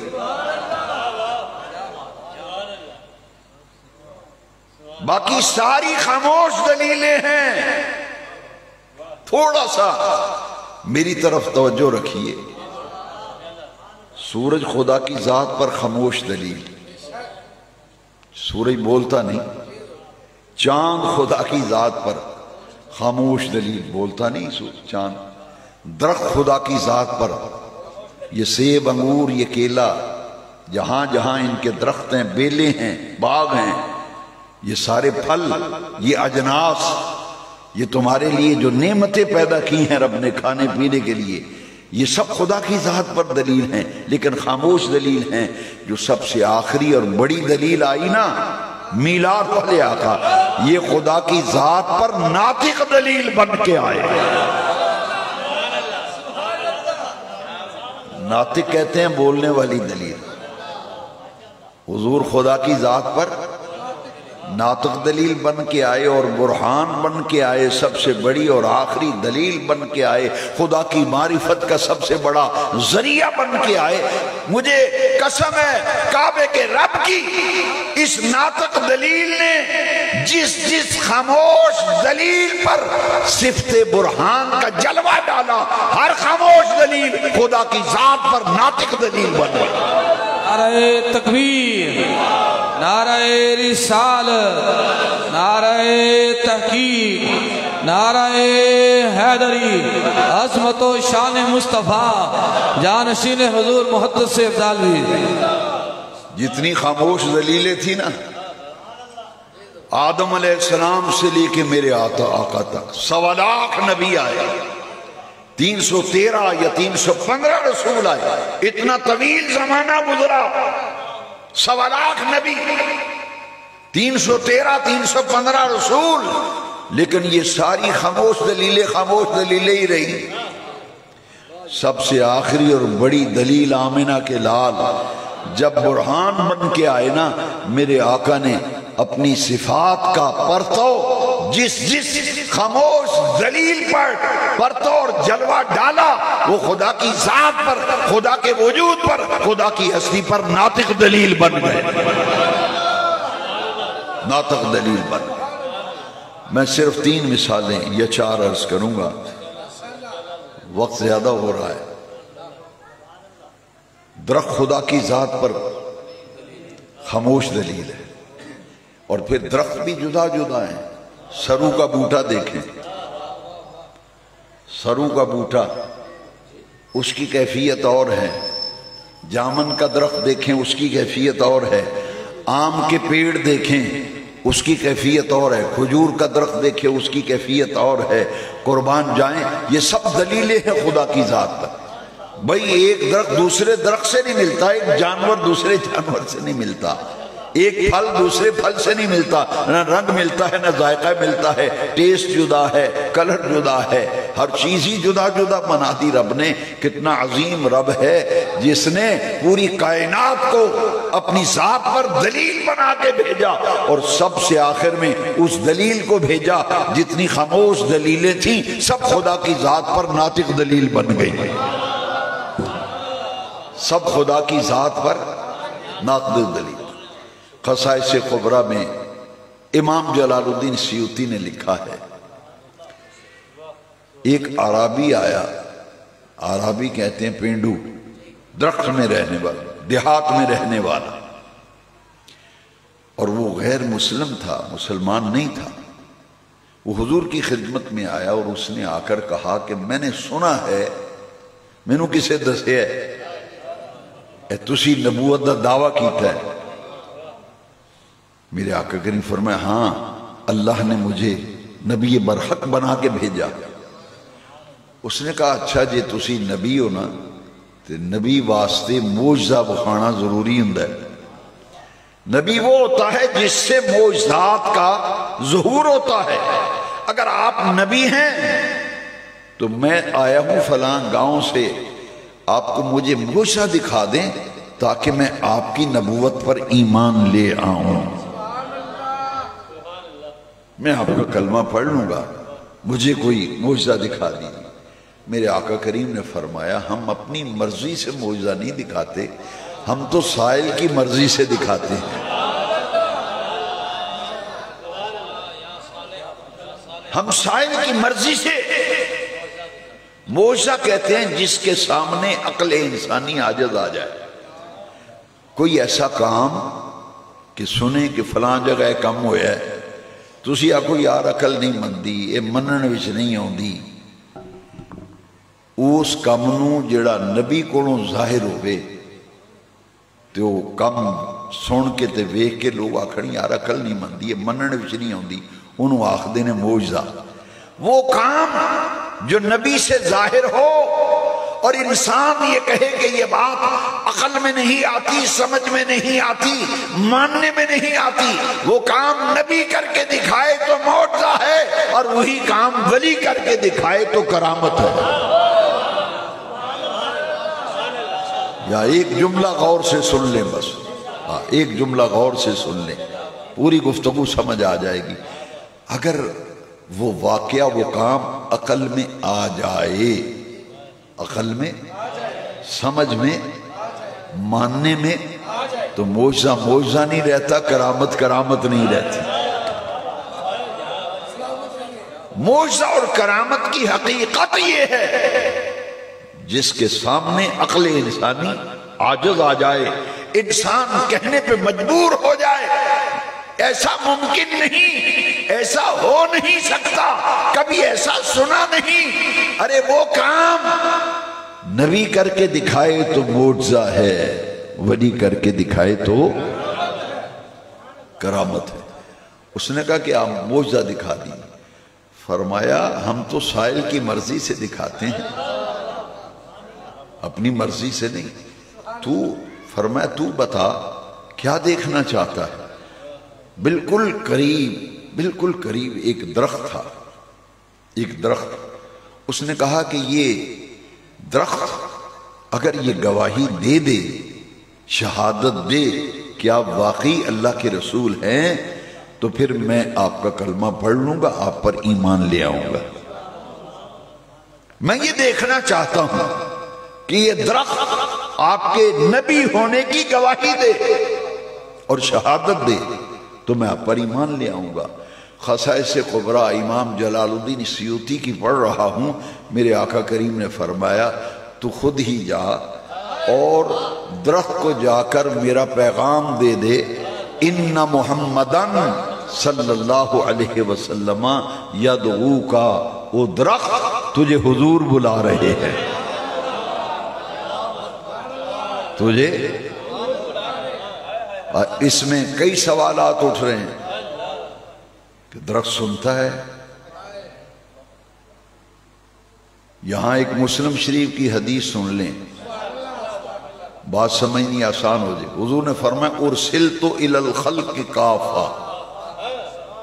باقی ساری خاموش دلیلیں ہیں، تھوڑا سا میری طرف توجہ رکھیے۔ سورج خدا کی ذات پر خاموش دلیل، سورج بولتا نہیں۔ چاند خدا کی ذات پر خاموش دلیل، بولتا نہیں چاند۔ درخت خدا کی ذات پر، یہ سیب، انگور، یہ کیلا جہاں جہاں ان کے درخت ہیں، بیلیں ہیں، باغ ہیں، یہ سارے پھل، یہ اجناس، یہ تمہارے لیے جو نعمتیں پیدا کی ہیں رب نے کھانے پینے کے لیے، یہ سب خدا کی ذات پر دلیل ہیں، لیکن خاموش دلیل ہیں۔ جو سب سے آخری اور بڑی دلیل آئی نا، میلاد والے آقا، یہ خدا کی ذات پر ناطق دلیل بن کے آئے۔ ناطق کہتے ہیں بولنے والی دلیل، حضور خدا کی ذات پر ناطق دلیل بن کے آئے اور برہان بن کے آئے، سب سے بڑی اور آخری دلیل بن کے آئے، خدا کی معرفت کا سب سے بڑا ذریعہ بن کے آئے۔ مجھے قسم ہے کعبے کے رب کی، اس ناطق دلیل نے جس خاموش دلیل پر صفت برہان کا جلوہ ڈالا، ہر خاموش دلیل خدا کی ذات پر ناطق دلیل بن گئی۔ نعرہ تکبیر، نعرہ رسالت، نعرہ تحقیق، نعرہ حیدری، عظمت و شان مصطفیٰ، جانشین حضور محدث افضالوی۔ جتنی خاموش دلیلیں تھی نا، آدم علیہ السلام سے لے کے میرے آقا تک 1.25 لاکھ نبی آئے، 313 یا 315 رسول آئے، اتنا طویل زمانہ گزرا، 1.25 لاکھ نبی، 313 315 رسول، لیکن یہ ساری خاموش دلیلیں ہی رہی۔ سب سے آخری اور بڑی دلیل آمنہ کے لال جب برہان بن کے آئے نا، میرے آقا نے اپنی صفات کا پرتو جس خاموش دلیل پر پرتو اور جلوہ ڈالا، وہ خدا کی ذات پر، خدا کے وجود پر، خدا کی ہستی پر ناطق دلیل بن گئے، ناطق دلیل بن گئے۔ میں صرف 3 مثالیں یا 4 عرض کروں گا، وقت زیادہ ہو رہا ہے۔ درخت خدا کی ذات پر خاموش دلیل ہے، اور پھر درخت بھی جدا جدا ہیں۔ سرو کا بوٹا دیکھیں، سرو کا بوٹا اس کی کیفیت اور ہے، جامن کا درخت دیکھیں اس کی کیفیت اور ہے، آم کے پیڑ دیکھیں اس کی کیفیت اور ہے، کھجور کا درخت دیکھیں اس کی کیفیت اور ہے، قربان جائیں۔ یہ سب دلیلیں ہیں خدا کی ذات پر۔ بھئی ایک درخت دوسرے درخت سے نہیں ملتا، ایک جانور دوسرے جانور سے نہیں ملتا، ایک پھل دوسرے پھل سے نہیں ملتا، نہ رنگ ملتا ہے، نہ ذائقہ ملتا ہے، ٹیسٹ جدا ہے، کلر جدا ہے، ہر چیز ہی جدا جدا بنا دی رب نے۔ کتنا عظیم رب ہے جس نے پوری کائنات کو اپنی ذات پر دلیل بنا کے بھیجا، اور سب سے آخر میں اس دلیل کو بھیجا، جتنی خاموش دلیلیں تھیں سب خدا کی ذات پر ناطق دلیل بن گئی، سب خدا کی ذات پر ناطق دلیل۔ خصائص کبریٰ میں امام جلال الدین سیوطی نے لکھا ہے، ایک عرابی آیا، عرابی کہتے ہیں پینڈو، درخت میں رہنے والا، دیہات میں رہنے والا، اور وہ غیر مسلم تھا، مسلمان نہیں تھا۔ وہ حضور کی خدمت میں آیا اور اس نے آ کر کہا کہ میں نے سنا ہے، مینوں کسے دسے ہے تسی نبوت دا دعویٰ کیتا ہے۔ میرے آقا کریم فرمایا ہاں، اللہ نے مجھے نبی برحق بنا کے بھیجا۔ اس نے کہا اچھا جی تسی نبی ہو نا، تو نبی واسطے معجزہ بخانا ضروری ہوندا ہے۔ نبی وہ ہوتا ہے جس سے معجزات کا ظہور ہوتا ہے۔ اگر آپ نبی ہیں تو میں آیا ہوں فلاں گاؤں سے، آپ کو مجھے معجزہ دکھا دیں تاکہ میں آپ کی نبوت پر ایمان لے آؤں، میں آپ کا کلمہ پڑھ لوں گا، مجھے کوئی معجزہ دکھا دیجیے۔ میرے آقا کریم نے فرمایا ہم اپنی مرضی سے معجزہ نہیں دکھاتے، ہم تو سائل کی مرضی سے دکھاتے ہیں۔ ہم سائل کی مرضی سے معجزہ کہتے ہیں جس کے سامنے عقل انسانی عاجز آ جائے۔ کوئی ایسا کام کہ سنیں کہ فلاں جگہ کم ہویا ہے، تسی آکو یار عقل نہیں مندی، اے منن وچ نہیں ہوندی، اس کام نو جڑا نبی کولوں ظاہر ہوئے تو کم سن کے تے ویکھ کے لوگ آکھن یار عقل نہیں مندی ہے، منن وچ نہیں آندی، انہوں آکھدے نے معجزہ۔ وہ کام جو نبی سے ظاہر ہو اور انسان یہ کہے کہ یہ بات عقل میں نہیں آتی، سمجھ میں نہیں آتی، ماننے میں نہیں آتی، وہ کام نبی کر کے دکھائے تو معجزہ ہے، اور وہی کام ولی کر کے دکھائے تو کرامت ہے۔ یا ایک جملہ غور سے سن لیں، بس ایک جملہ غور سے سن لیں، پوری گفتگو سمجھ آ جائے گی۔ اگر وہ واقعہ، وہ کام عقل میں آ جائے، عقل میں، سمجھ میں، ماننے میں، تو معجزہ معجزہ نہیں رہتا، کرامت کرامت نہیں رہتی۔ معجزہ اور کرامت کی حقیقت یہ ہے جس کے سامنے عقل انسانی عاجز آ جائے، انسان کہنے پہ مجبور ہو جائے ایسا ممکن نہیں، ایسا ہو نہیں سکتا، کبھی ایسا سنا نہیں۔ ارے وہ کام نبی کر کے دکھائے تو معجزہ ہے، ولی کر کے دکھائے تو کرامت ہے۔ اس نے کہا کہ آپ معجزہ دکھا دی۔ فرمایا ہم تو سائل کی مرضی سے دکھاتے ہیں، اپنی مرضی سے نہیں۔ تو فرمایا تو بتا کیا دیکھنا چاہتا ہے؟ بالکل قریب ایک درخت تھا، ایک درخت۔ اس نے کہا کہ یہ درخت اگر یہ گواہی دے دے، شہادت دے کہ آپ واقعی اللہ کے رسول ہیں، تو پھر میں آپ کا کلمہ پڑھ لوں گا، آپ پر ایمان لے آؤں گا۔ میں یہ دیکھنا چاہتا ہوں کہ یہ درخت آپ کے نبی ہونے کی گواہی دے اور شہادت دے، تو میں آپ پر ایمان لے آؤں گا۔ خصائص کبریٰ امام جلال الدین سیوطی کی پڑھ رہا ہوں، میرے آقا کریم نے فرمایا تو خود ہی جا اور درخت کو جا کر میرا پیغام دے دے، ان محمدن صلی اللہ علیہ وسلم یدعوکا، وہ درخت تجھے حضور بلا رہے ہیں، تجھے۔ اس میں کئی سوالات اٹھ رہے ہیں کہ درخت سنتا ہے؟ یہاں ایک مسلم شریف کی حدیث سن لیں، بات سمجھنی آسان ہو جائے۔ حضور نے فرمایا ارسلت الی الخلق کافہ،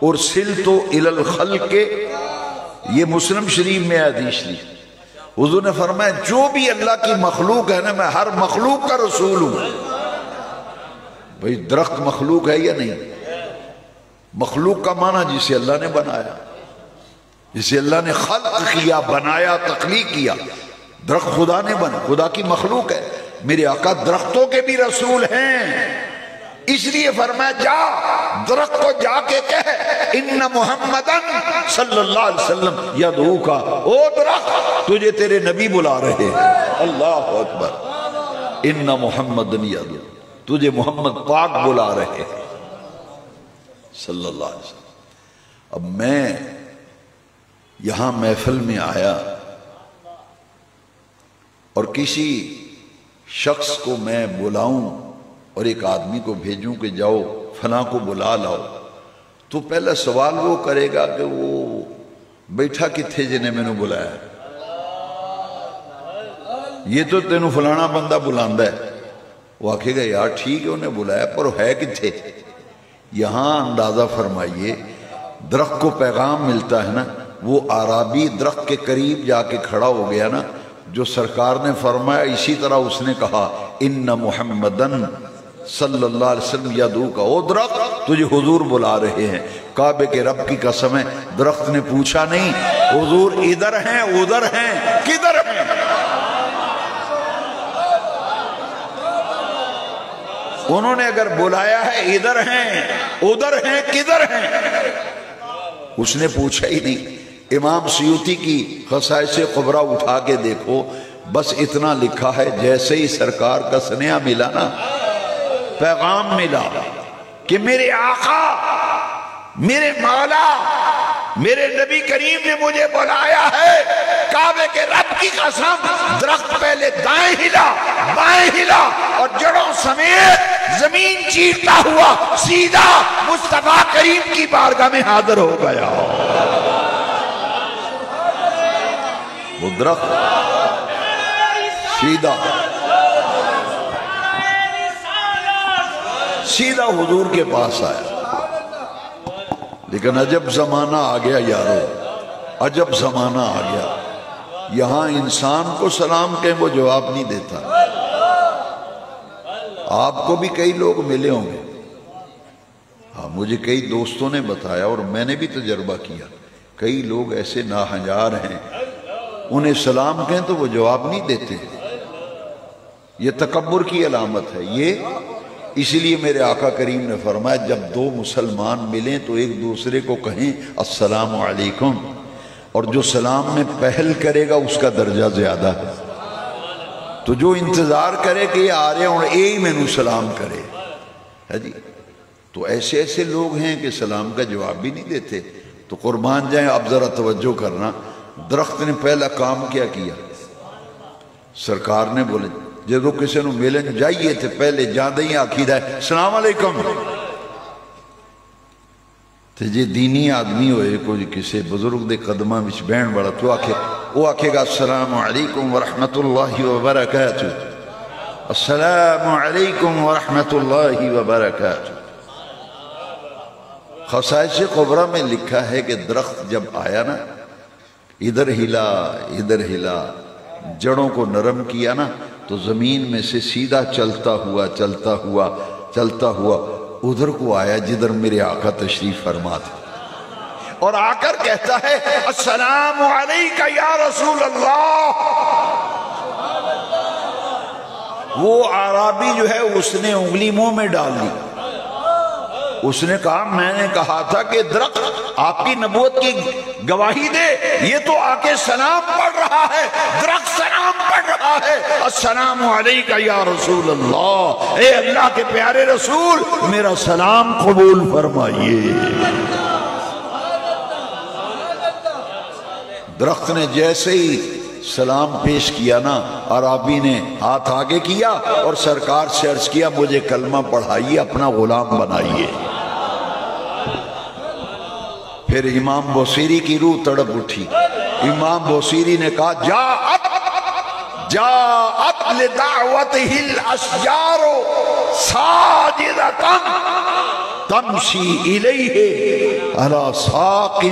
ارسلت الی الخلق، یہ مسلم شریف میں حدیث لی۔ حضور نے فرمایا جو بھی اللہ کی مخلوق ہے نا، میں ہر مخلوق کا رسول ہوں۔ بھئی درخت مخلوق ہے یا نہیں؟ مخلوق کا معنی جسے اللہ نے بنایا، جسے اللہ نے خلق کیا، بنایا، تخلیق کیا۔ درخت خدا نے بنا، خدا کی مخلوق ہے۔ میرے آقا درختوں کے بھی رسول ہیں، اس لیے فرمایا جا درخت کو جا کے کہہ ان محمدن صلی اللہ علیہ وسلم یدعوکا، او درخت تجھے تیرے نبی بلا رہے ہیں۔ اللہ اکبر، ان محمدن یدعوکا، تجھے محمد پاک بلا رہے ہیں صلی اللہ علیہ وسلم۔ اب میں یہاں محفل میں آیا اور کسی شخص کو میں بلاؤں اور ایک آدمی کو بھیجوں کہ جاؤ فلاں کو بلا لاؤ، تو پہلا سوال وہ کرے گا کہ وہ بیٹھا کتھے جنہیں میں نے بلایا، یہ تو تینوں فلانا بندہ بلاندہ ہے۔ وہ آکھے گا یار ٹھیک ہے انہیں بلایا پر ہے کتھے؟ یہاں اندازہ فرمائیے، درخت کو پیغام ملتا ہے نا، وہ عربی درخت کے قریب جا کے کھڑا ہو گیا نا، جو سرکار نے فرمایا اسی طرح اس نے کہا ان محمدن صلی اللہ علیہ وسلم یدعوکا، او درخت تجھے حضور بلا رہے ہیں۔ کعبے کے رب کی قسم ہے، درخت نے پوچھا نہیں حضور ادھر ہیں ادھر ہیں کدھر ہیں؟ انہوں نے اگر بلایا ہے ادھر ہیں ادھر ہیں کدھر ہیں، اس نے پوچھا ہی نہیں۔ امام سیوطی کی خصائص کبریٰ اٹھا کے دیکھو، بس اتنا لکھا ہے جیسے ہی سرکار کا سنیہ ملا نا، پیغام ملا کہ میرے آقا، میرے مولا، میرے نبی کریم نے مجھے بلایا ہے، کعبے کے رب کی کی قسم درخت پہلے دائیں ہلا بائیں ہلا اور جڑوں سمیت زمین چیرتا ہوا سیدھا مصطفیٰ کریم کی بارگاہ میں حاضر ہو گیا. وہ درخت سیدھا حضور کے پاس آیا. لیکن عجب زمانہ آ گیا یارو، عجب زمانہ آ گیا. یہاں انسان کو سلام کہیں وہ جواب نہیں دیتا. آپ کو بھی کئی لوگ ملے ہوں گے. ہاں، مجھے کئی دوستوں نے بتایا اور میں نے بھی تجربہ کیا. کئی لوگ ایسے ناہنجار ہیں، انہیں سلام کہیں تو وہ جواب نہیں دیتے. یہ تکبر کی علامت ہے. یہ اسی لیے میرے آقا کریم نے فرمایا جب دو مسلمان ملیں تو ایک دوسرے کو کہیں السلام علیکم، اور جو سلام میں پہل کرے گا اس کا درجہ زیادہ ہے. تو جو انتظار کرے کہ یہ آ رہے ہیں اور ہی میں نو سلام کرے ہے جی، تو ایسے ایسے لوگ ہیں کہ سلام کا جواب بھی نہیں دیتے. تو قربان جائیں، اب ذرا توجہ کرنا. درخت نے پہلا کام کیا کیا؟ سرکار نے بولے جدو کسی نو ملن جائیے تھے پہلے جاندے ہی آکھی دا ہے السلام علیکم. تے جے دینی آدمی ہوئے کوئی کسی بزرگ دے قدمہ وچ بہن بڑا تو وہ آکھے گا السلام علیکم ورحمت اللہ وبرکاتہ، السلام علیکم ورحمت اللہ وبرکاتہ. خصائص کبریٰ میں لکھا ہے کہ درخت جب آیا نا، ادھر ہلا جڑوں کو نرم کیا نا، تو زمین میں سے سیدھا چلتا ہوا ادھر کو آیا جدھر میرے آقا تشریف فرما تھے، اور آ کر کہتا ہے السلام علیکہ یا رسول اللہ. وہ عرابی جو ہے اس نے انگلی منہ میں ڈال دی. اس نے کہا میں نے کہا تھا کہ درخت آپ کی نبوت کی گواہی دے، یہ تو آ کے سلام پڑھ رہا ہے. درخت سلام پڑھ رہا ہے السلام علیکہ یا رسول اللہ، اے اللہ کے پیارے رسول میرا سلام قبول فرمائیے. درخت نے جیسے ہی سلام پیش کیا نا، عرابی نے ہاتھ آگے کیا اور سرکار سے عرض کیا مجھے کلمہ پڑھائیے، اپنا غلام بنائیے. پھر امام بوصیری کی روح تڑپ اٹھی. امام بوصیری نے کہا جاءت لدعوتہ الاشجار ساجدۃ تمشی الیہ علی ساق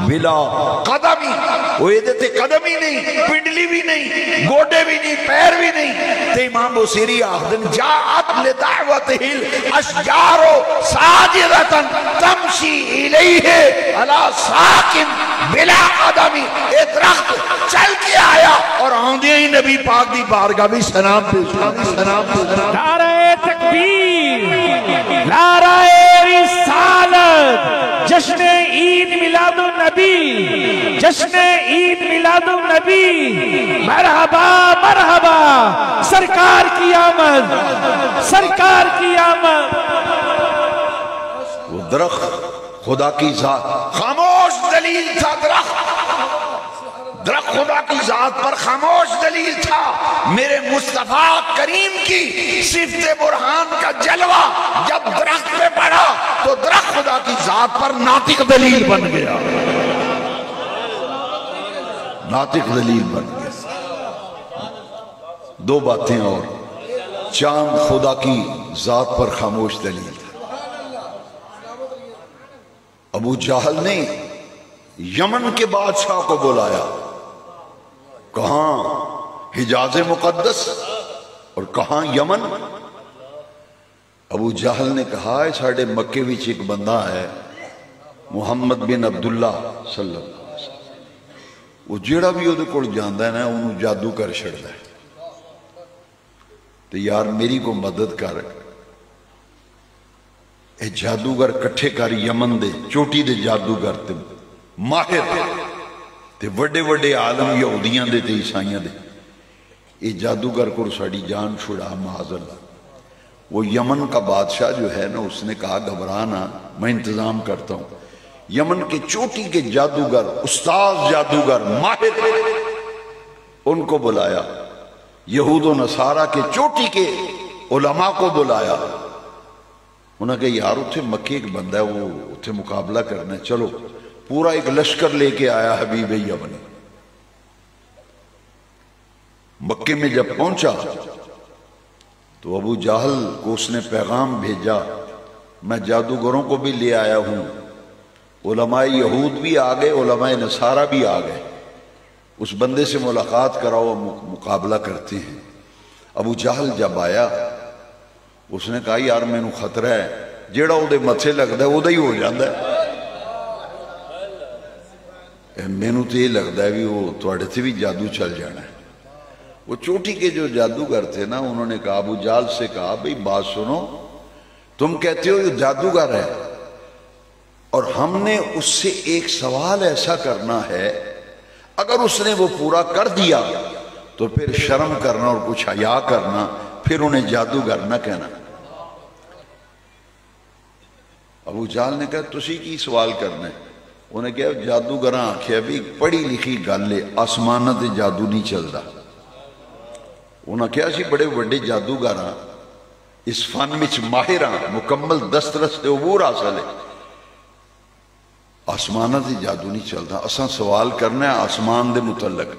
بلا قدمی. وہ یہ دیتے قدم ہی نہیں، پنڈلی بھی نہیں، گوڑے بھی نہیں، پیر بھی نہیں. تو امام بوصیری آخدن جاءت لدعوتہ الاشجار ساجدۃ تمشی الیہ علی ساق بلا قدمی. ایک درخت چل کے آیا اور آندھے ہی نبی پاک دی بارگاہ بھی سلام پیش. نعرہ تکبیر، نعرہ رسالت، جشن عید میلاد النبی، جشن عید میلاد النبی. مرحبا مرحبا، سرکار کی آمد، سرکار کی آمد. وہ درخت خدا کی ذات، خاموش دلیل تھا درخت خدا کی ذات پر خاموش دلیل تھا. میرے مصطفیٰ کریم کی صفت برہان کا جلوہ جب درخت پہ پڑا تو درخت خدا کی ذات پر ناطق دلیل بن گیا. ناطق دلیل بن گیا. دو باتیں اور، چاند خدا کی ذات پر خاموش دلیل تھا. ابو جہل نے یمن کے بادشاہ کو بلایا، کہاں حجاز مقدس اور کہاں یمن. ابو جہل نے کہا ساڑھے مکے وچ ایک بندہ ہے محمد بن عبداللہ صلی اللہ علیہ وسلم، وہ جیڑا بھی وہ کول جاندا ہے نا انہوں جادو کر چھڑدا ہے. تو یار میری کو مدد کر، اے جادوگر کٹھے کر یمن دے چوٹی دے جادوگر تے ماہر تے وڈے وڈے عالم یہودیاں دے تے عیسائیاں دے، اے جادوگر کو ساڑی جان چھڑا معاذ اللہ. وہ یمن کا بادشاہ جو ہے نا اس نے کہا گھبرانا میں انتظام کرتا ہوں. یمن کے چوٹی کے جادوگر، استاذ جادوگر، ماہر ان کو بلایا، یہود و نصارہ کے چوٹی کے علماء کو بلایا. انہوں نے کہا یار اتھے مکے ایک بندہ ہے وہ اتھے مقابلہ کرنا ہے، چلو. پورا ایک لشکر لے کے آیا حبیب یمنی. مکے میں جب پہنچا تو ابو جہل کو اس نے پیغام بھیجا، میں جادوگروں کو بھی لے آیا ہوں، علماء یہود بھی آ گئے، علماء نصارہ بھی آ گئے، اس بندے سے ملاقات کراؤ، مقابلہ کرتے ہیں. ابو جہل جب آیا اس نے کہا یار مینوں خطرہ ہے، جیڑا وہ متھے لگتا ہے وہ ہی ہو جاتا ہے، مینوں تو یہ لگتا ہے بھی وہ تھوڑے سے بھی جادو چل جانا ہے. وہ چوٹی کے جو جادوگر تھے نا انہوں نے کہا، ابو جہل سے کہا بھئی بات سنو، تم کہتے ہو یہ جادوگر ہے اور ہم نے اس سے ایک سوال ایسا کرنا ہے، اگر اس نے وہ پورا کر دیا تو پھر شرم کرنا اور کچھ حیا کرنا، پھر انہیں جادوگر نہ کہنا. ابو جہل نے کہا تسی کی سوال کرنا ہے؟ انہیں کہا جادوگراں آکھیا بھی پڑھی لکھی گل ہے، آسمانہ تے جادو نہیں چلدا. انہاں کہا سی بڑے بڑے جادوگراں اس فن وچ ماہراں، مکمل دسترس تے عبور حاصل ہے، آسمانہ تے جادو نہیں چلدا. اساں سوال کرنا ہے آسمان دے متعلق.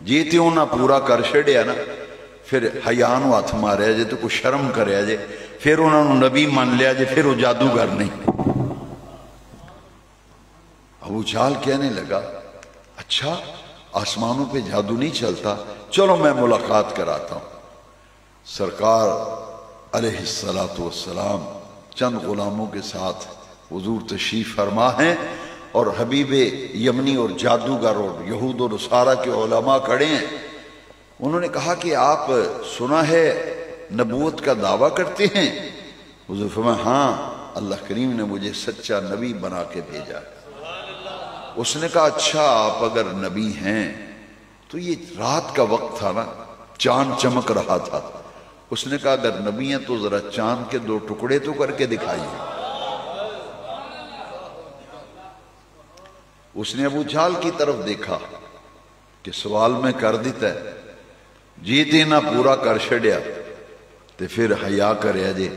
جی تے انہاں پورا کر چھڑیا نا پھر حیا نوں ہاتھ ماریا جے تو کوئی شرم کریا جے، پھر انہاں نوں نبی مان لیا جے، پھر وہ جادوگر نہیں. ابو جہل کہنے لگا اچھا آسمانوں پہ جادو نہیں چلتا، چلو میں ملاقات کراتا ہوں. سرکار علیہ السلام چند غلاموں کے ساتھ حضور تشریف فرما ہیں اور حبیب یمنی اور جادوگر اور یہود و نصارہ کے علماء کھڑے ہیں. انہوں نے کہا کہ آپ سنا ہے نبوت کا دعویٰ کرتے ہیں؟ حضور فرمایا ہاں، اللہ کریم نے مجھے سچا نبی بنا کے بھیجا. اس نے کہا اچھا آپ اگر نبی ہیں تو یہ رات کا وقت تھا نا، چاند چمک رہا تھا. اس نے کہا اگر نبی ہیں تو ذرا چاند کے 2 ٹکڑے تو کر کے دکھائیے. اس نے ابو جہل کی طرف دیکھا کہ سوال میں کر دیتا ہے، جی دینا پورا کر چھڑیا تے پھر حیا کریا جے،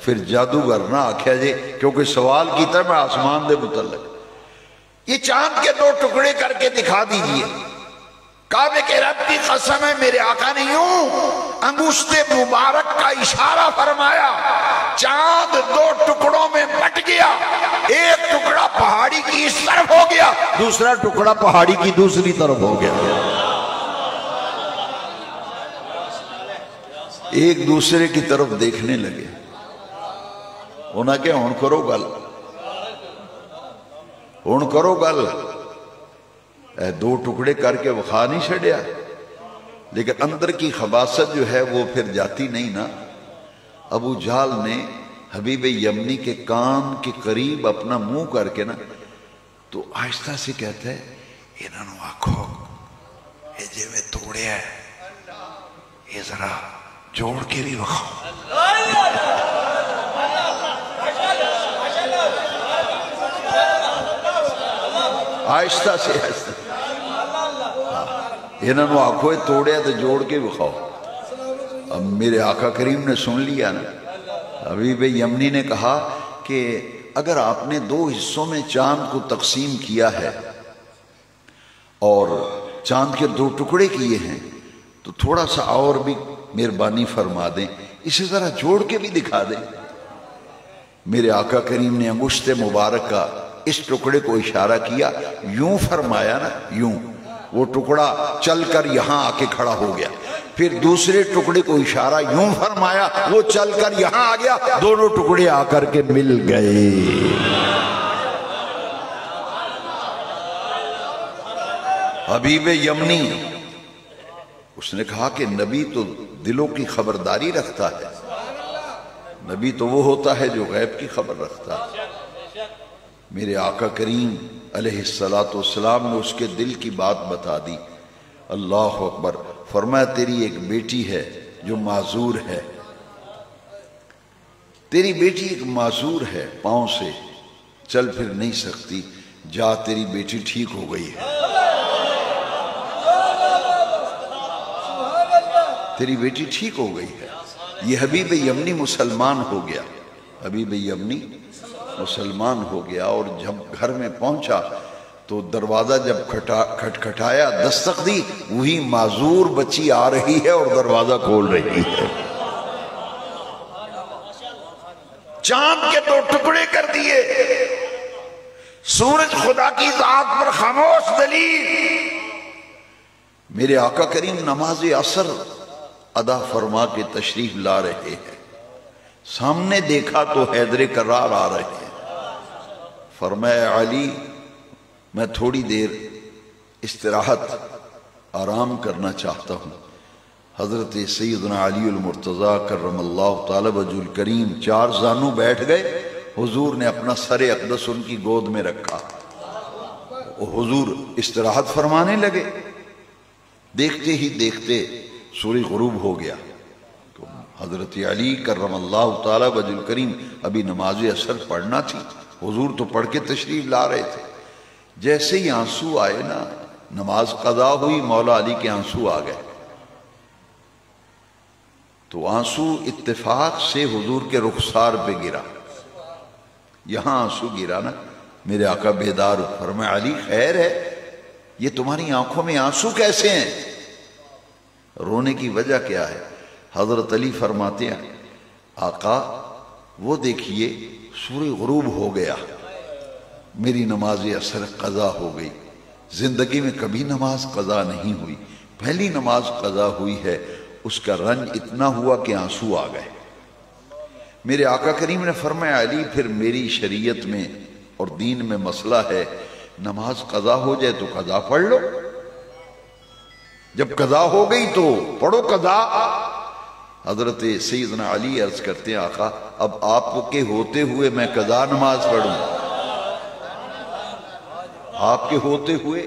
پھر جادوگر نہ آکھیا جے، کیونکہ سوال کیتا میں آسمان دے متعلق. یہ چاند کے 2 ٹکڑے کر کے دکھا دیجئے. کعبے کے رب کی قسم ہے میرے آقا نے یوں انگشت مبارک کا اشارہ فرمایا، چاند 2 ٹکڑوں میں بٹ گیا، ایک ٹکڑا پہاڑی کی اس طرف ہو گیا، دوسرا ٹکڑا پہاڑی کی دوسری طرف ہو گیا. ایک دوسرے کی طرف دیکھنے لگے. انہاں کہ ہون کرو گل، ہون کرو گل. 2 ٹکڑے کر کے وکھا نہیں چھڑیا، لیکن اندر کی خباثت جو ہے وہ پھر جاتی نہیں نا. ابو جہل نے حبیب یمنی کے کان کے قریب اپنا منہ کر کے نا تو آہستہ سے کہتا ہے انہاں نوں آکھو یہ جے میں توڑے ہے یہ ذرا جوڑ کے بھی وکھاؤ. آہستہ سے آہستہ انہوں نے آنکھوں توڑیا تو جوڑ کے بخاؤ. اب میرے آقا کریم نے سن لیا نا. حبیب یمنی نے کہا کہ اگر آپ نے 2 حصوں میں چاند کو تقسیم کیا ہے اور چاند کے 2 ٹکڑے کیے ہیں تو تھوڑا سا اور بھی مہربانی فرما دیں، اسے ذرا جوڑ کے بھی دکھا دیں. میرے آقا کریم نے انگشت مبارک کا اس ٹکڑے کو اشارہ کیا، یوں فرمایا نا، یوں وہ ٹکڑا چل کر یہاں آ کے کھڑا ہو گیا. پھر دوسرے ٹکڑے کو اشارہ یوں فرمایا، وہ چل کر یہاں آ گیا، دونوں ٹکڑے آ کر کے مل گئے. حبیب یمنی اس نے کہا کہ نبی تو دلوں کی خبرداری رکھتا ہے، نبی تو وہ ہوتا ہے جو غیب کی خبر رکھتا ہے. میرے آقا کریم علیہ السلام نے اس کے دل کی بات بتا دی. اللہ اکبر. فرمایا تیری ایک بیٹی ہے جو معذور ہے، تیری بیٹی ایک معذور ہے، پاؤں سے چل پھر نہیں سکتی، جا تیری بیٹی ٹھیک ہو گئی ہے. تیری بیٹی ٹھیک ہو گئی ہے۔ یہ حبیب یمنی مسلمان ہو گیا، حبیب یمنی مسلمان ہو گیا، اور جب گھر میں پہنچا تو دروازہ جب کھٹکھٹایا، دستک دی، وہی معذور بچی آ رہی ہے اور دروازہ کھول رہی ہے۔ چاند کے 2 ٹکڑے کر دیے، سورج خدا کی ذات پر خاموش دلیل۔ میرے آقا کریم نماز عصر ادا فرما کے تشریف لا رہے ہیں، سامنے دیکھا تو حیدر کرار آ رہے ہیں۔ فرمایا علی میں تھوڑی دیر استراحت آرام کرنا چاہتا ہوں۔ حضرت سیدنا علی المرتضیٰ کرم اللہ تعالی وجہ الکریم 4 زانو بیٹھ گئے، حضور نے اپنا سر اقدس ان کی گود میں رکھا، حضور استراحت فرمانے لگے۔ دیکھتے ہی دیکھتے سورج غروب ہو گیا تو حضرت علی کرم اللہ تعالی وجہ الکریم ابھی نماز عصر پڑھنا تھی، حضور تو پڑھ کے تشریف لا رہے تھے۔ جیسے ہی آنسو آئے نا، نماز قضا ہوئی، مولا علی کے آنسو آ گئے، تو آنسو اتفاق سے حضور کے رخسار پہ گرا، یہاں آنسو گرا نا، میرے آقا بیدار فرمایا علی خیر ہے، یہ تمہاری آنکھوں میں آنسو کیسے ہیں؟ رونے کی وجہ کیا ہے؟ حضرت علی فرماتے ہیں آقا وہ دیکھیے سورج غروب ہو گیا، میری نماز عصر قضا ہو گئی، زندگی میں کبھی نماز قضا نہیں ہوئی، پہلی نماز قضا ہوئی ہے، اس کا رنج اتنا ہوا کہ آنسو آ گئے۔ میرے آقا کریم نے فرمایا علی پھر میری شریعت میں اور دین میں مسئلہ ہے، نماز قضا ہو جائے تو قضا پڑھ لو، جب قضا ہو گئی تو پڑھو قضا۔ حضرت سیدنا علی عرض کرتے ہیں آقا اب آپ کے ہوتے ہوئے میں قضا نماز پڑھوں، آپ کے ہوتے ہوئے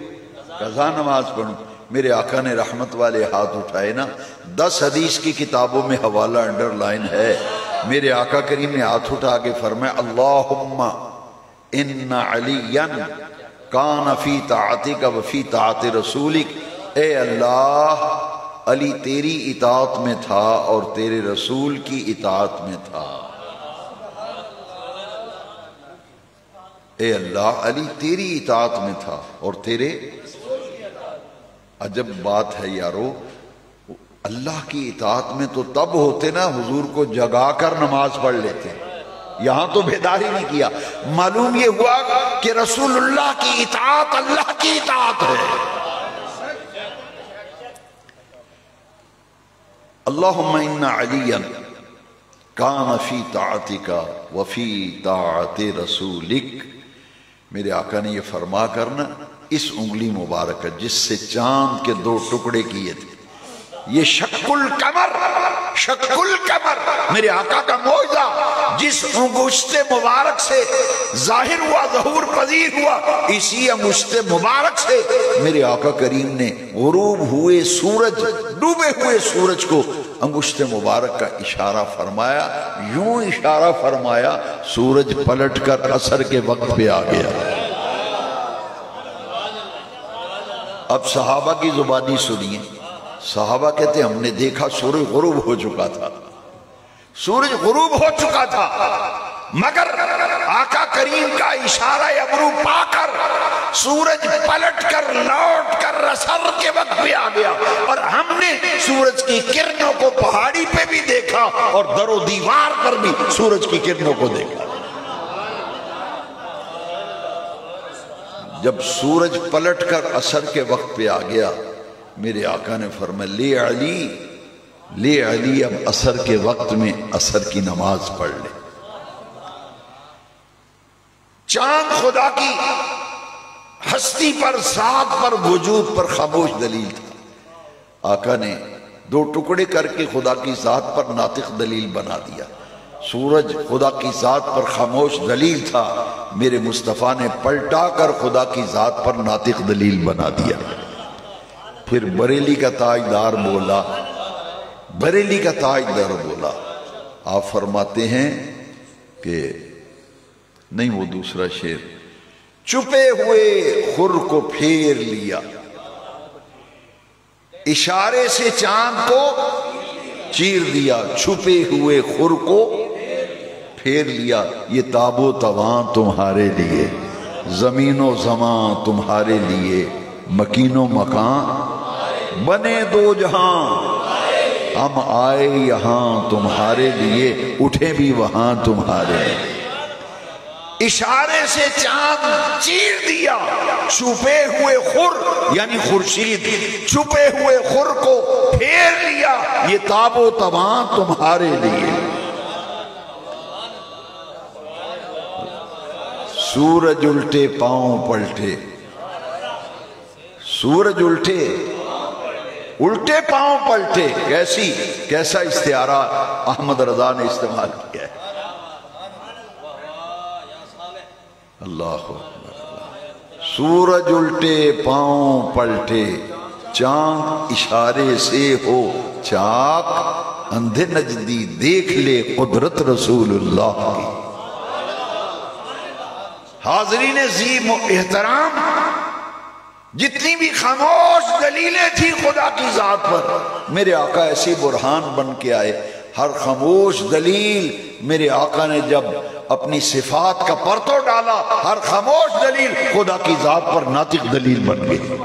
قضا نماز پڑھوں؟ میرے آقا نے رحمت والے ہاتھ اٹھائے نا، 10 حدیث کی کتابوں میں حوالہ انڈر لائن ہے، میرے آقا کریم نے ہاتھ اٹھا کے فرمایا اللہم ان علیا کان فی طاعتک و فی طاعت رسولک، اے اللہ علی تیری اطاعت میں تھا اور تیرے رسول کی اطاعت میں تھا۔ اے اللہ علی تیری اطاعت میں تھا اور تیرے، عجب بات ہے یارو، اللہ کی اطاعت میں تو تب ہوتے نا حضور کو جگا کر نماز پڑھ لیتے، یہاں تو بیداری نہیں کیا۔ معلوم یہ ہوا کہ رسول اللہ کی اطاعت اللہ کی اطاعت ہے۔ اللہم ان علیا کان فی طاعتک وفی طاعت رسولک، میرے آقا نے یہ فرما کرنا اس انگلی مبارکہ جس سے چاند کے 2 ٹکڑے کیے تھے، یہ شق القمر، شق القمر میرے آقا کا معجزہ جس انگشت مبارک سے ظاہر ہوا، ظہور پذیر ہوا، اسی انگشت مبارک سے میرے آقا کریم نے غروب ہوئے سورج، ڈوبے ہوئے سورج کو انگشت مبارک کا اشارہ فرمایا، یوں اشارہ فرمایا سورج پلٹ کر عصر کے وقت پہ آ گیا۔ اب صحابہ کی زبانی سنیے، صحابہ کہتے ہیں ہم نے دیکھا سورج غروب ہو چکا تھا، سورج غروب ہو چکا تھا، مگر آقا کریم کا اشارہ ابرو پا کر سورج پلٹ کر لوٹ کر عصر کے وقت پہ آ گیا، اور ہم نے سورج کی کرنوں کو پہاڑی پہ بھی دیکھا اور در و دیوار پر بھی سورج کی کرنوں کو دیکھا۔ جب سورج پلٹ کر عصر کے وقت پہ آ گیا، میرے آقا نے فرمایا لے علی اب عصر کے وقت میں عصر کی نماز پڑھ لے۔ چاند خدا کی ہستی پر، ذات پر، وجود پر خاموش دلیل تھا، آقا نے 2 ٹکڑے کر کے خدا کی ذات پر ناطق دلیل بنا دیا۔ سورج خدا کی ذات پر خاموش دلیل تھا، میرے مصطفیٰ نے پلٹا کر خدا کی ذات پر ناطق دلیل بنا دیا۔ پھر بریلی کا تاجدار بولا، بریلی کا تاجدار بولا، آپ فرماتے ہیں کہ نہیں وہ دوسرا شعر، چھپے ہوئے خر کو پھیر لیا، اشارے سے چاند کو چیر دیا، چھپے ہوئے خور کو پھیر لیا، یہ تاب و تواں تمہارے لیے، زمین و زمان تمہارے لیے، مکین و مکان بنے دو جہاں، ہم آئے یہاں تمہارے لیے، اٹھے بھی وہاں تمہارے لیے۔ اشارے سے چاند چیر دیا، چھپے ہوئے خور یعنی خورشید، چھپے ہوئے خور کو پھیر لیا، یہ تاب و تواں تمہارے لیے۔ سورج الٹے پاؤں پلٹے، سورج الٹے پاؤں پلٹے، کیسا استعارہ احمد رضا نے استعمال کیا ہے۔ اللہ اکبر۔ سورج الٹے پاؤں پلٹے، چاند اشارے سے ہو چاک، اندھے نجدی دیکھ لے قدرت رسول اللہ کی۔ حاضرین عظیم و احترام، جتنی بھی خاموش دلیلیں تھی خدا کی ذات پر، میرے آقا ایسی برہان بن کے آئے۔ ہر خاموش دلیل میرے آقا نے جب اپنی صفات کا پرتو ڈالا، ہر خاموش دلیل خدا کی ذات پر ناطق دلیل بن گئی۔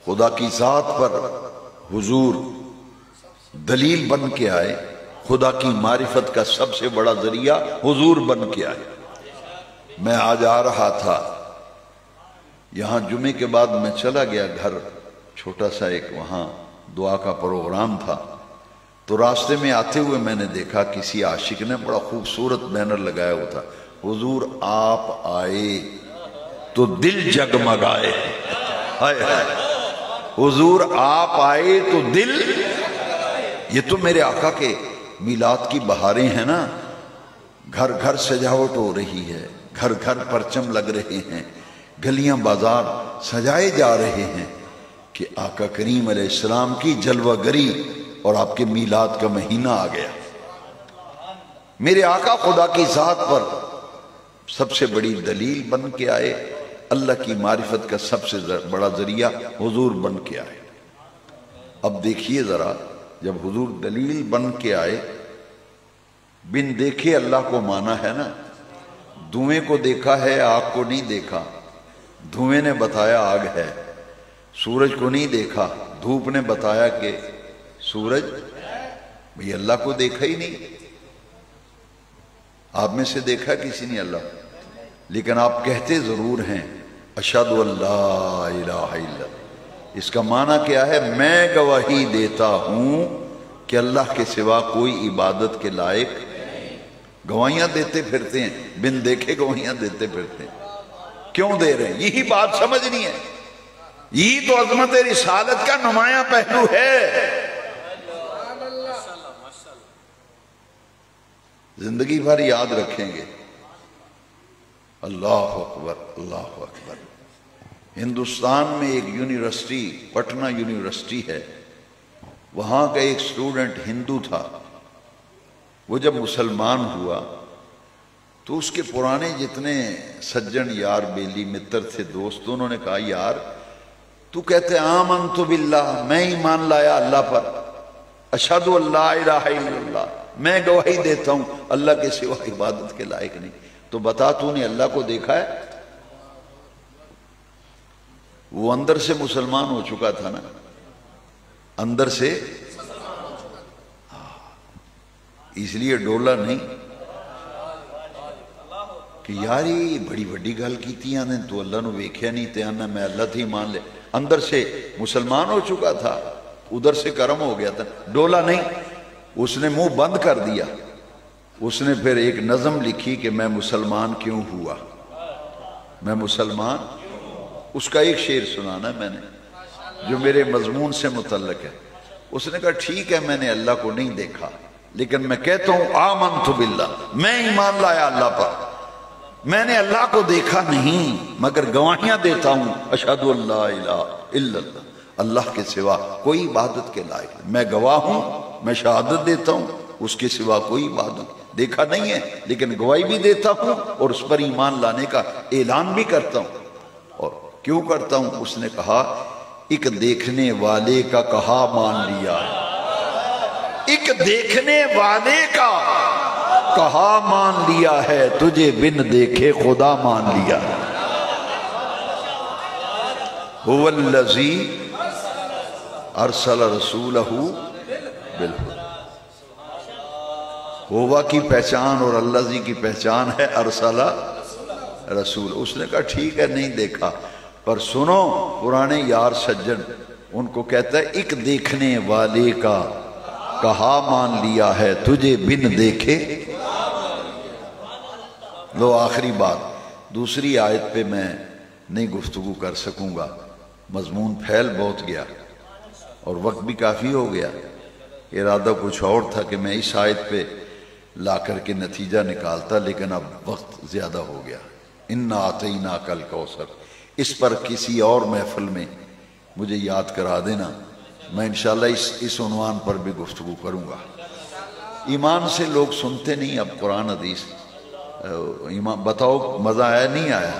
خدا کی ذات پر حضور دلیل بن کے آئے، خدا کی معرفت کا سب سے بڑا ذریعہ حضور بن کے آئے۔ میں آج آ رہا تھا یہاں، جمعے کے بعد میں چلا گیا گھر، چھوٹا سا ایک وہاں دعا کا پروگرام تھا، تو راستے میں آتے ہوئے میں نے دیکھا کسی عاشق نے بڑا خوبصورت بینر لگایا ہوا تھا، حضور آپ آئے تو دل جگمگائے۔ ہائے ہائے، حضور آپ آئے تو دل، یہ تو میرے آقا کے میلاد کی بہاریں ہیں نا، گھر گھر سجاوٹ ہو رہی ہے، گھر گھر پرچم لگ رہے ہیں، گلیاں بازار سجائے جا رہے ہیں کہ آقا کریم علیہ السلام کی جلوہ گری اور آپ کے میلاد کا مہینہ آ گیا۔ میرے آقا خدا کی ذات پر سب سے بڑی دلیل بن کے آئے، اللہ کی معرفت کا سب سے بڑا ذریعہ حضور بن کے آئے۔ اب دیکھیے ذرا، جب حضور دلیل بن کے آئے، بن دیکھے اللہ کو مانا ہے نا، دھوئیں کو دیکھا ہے آگ کو نہیں دیکھا، دھوئیں نے بتایا آگ ہے، سورج کو نہیں دیکھا، دھوپ نے بتایا کہ سورج، بھئی اللہ کو دیکھا ہی نہیں۔ آپ میں سے دیکھا کسی نے اللہ، لیکن آپ کہتے ضرور ہیں اشہد ان لا الہ الا اللہ۔ اس کا معنی کیا ہے؟ میں گواہی دیتا ہوں کہ اللہ کے سوا کوئی عبادت کے لائق، گواہیاں دیتے پھرتے ہیں، بن دیکھے گواہیاں دیتے پھرتے ہیں، کیوں دے رہے ہیں؟ یہی بات سمجھنی ہے، یہی تو عظمت رسالت کا نمایاں پہلو ہے۔ زندگی بھر یاد رکھیں گے۔ اللہ اکبر، اللہ اکبر۔ ہندوستان میں ایک یونیورسٹی، پٹنہ یونیورسٹی ہے، وہاں کا ایک اسٹوڈنٹ ہندو تھا، وہ جب مسلمان ہوا تو اس کے پرانے جتنے سجن یار بیلی متر تھے، دوست، انہوں نے کہا یار تو کہتے آمنت باللہ، میں ایمان لایا اللہ پر، اشہد ان لا الہ الا اللہ، میں گواہی دیتا ہوں اللہ کے سوا عبادت کے لائق نہیں، تو بتا تو نے اللہ کو دیکھا ہے؟ وہ اندر سے مسلمان ہو چکا تھا نا، اندر سے، اس لیے ڈولا نہیں کہ یاری بڑی بڑی گل کی آنے تو اللہ نو ویکھیا نہیں تے آنا میں اللہ تھی مان لے، اندر سے مسلمان ہو چکا تھا، ادھر سے کرم ہو گیا تھا، ڈولا نہیں۔ اس نے منہ بند کر دیا، اس نے پھر ایک نظم لکھی کہ میں مسلمان کیوں ہوا، میں مسلمان، اس کا ایک شعر سنانا میں نے جو میرے مضمون سے متعلق ہے۔ اس نے کہا ٹھیک ہے میں نے اللہ کو نہیں دیکھا، لیکن میں کہتا ہوں آمنت باللہ، میں ایمان لایا اللہ پر، میں نے اللہ کو دیکھا نہیں مگر گواہیاں دیتا ہوں اشہد ان لا الہ الا اللہ، اللہ کے سوا کوئی عبادت کے لائق نہیں، میں گواہ ہوں، میں شہادت دیتا ہوں اس کے سوا کوئی عبادت دیکھا نہیں ہے، لیکن گواہی بھی دیتا ہوں اور اس پر ایمان لانے کا اعلان بھی کرتا ہوں۔ اور کیوں کرتا ہوں؟ اس نے کہا ایک دیکھنے والے کا کہا مان لیا ہے، ایک دیکھنے والے کا کہا مان لیا ہے، تجھے بن دیکھے خدا مان لیا ہے۔ هو الذی ارسل رسولہ بالہدی، ہوا کی پہچان اور الذی کی پہچان ہے ارسل رسول۔ اس نے کہا ٹھیک ہے نہیں دیکھا، پر سنو پرانے یار سجن ان کو کہتا ہے ایک دیکھنے والے کا کہا مان لیا ہے، تجھے بن دیکھے۔ لو آخری بات، دوسری آیت پہ میں نہیں گفتگو کر سکوں گا، مضمون پھیل بہت گیا اور وقت بھی کافی ہو گیا۔ ارادہ کچھ اور تھا کہ میں اس آیت پہ لا کر کے نتیجہ نکالتا، لیکن اب وقت زیادہ ہو گیا۔ اِنَّا أَعْطَيْنَاكَ الْكَوْثَرَ، اس پر کسی اور محفل میں مجھے یاد کرا دینا، میں انشاءاللہ اس عنوان پر بھی گفتگو کروں گا۔ ایمان سے لوگ سنتے نہیں اب قرآن حدیث، ایمان بتاؤ مزہ آیا نہیں آیا؟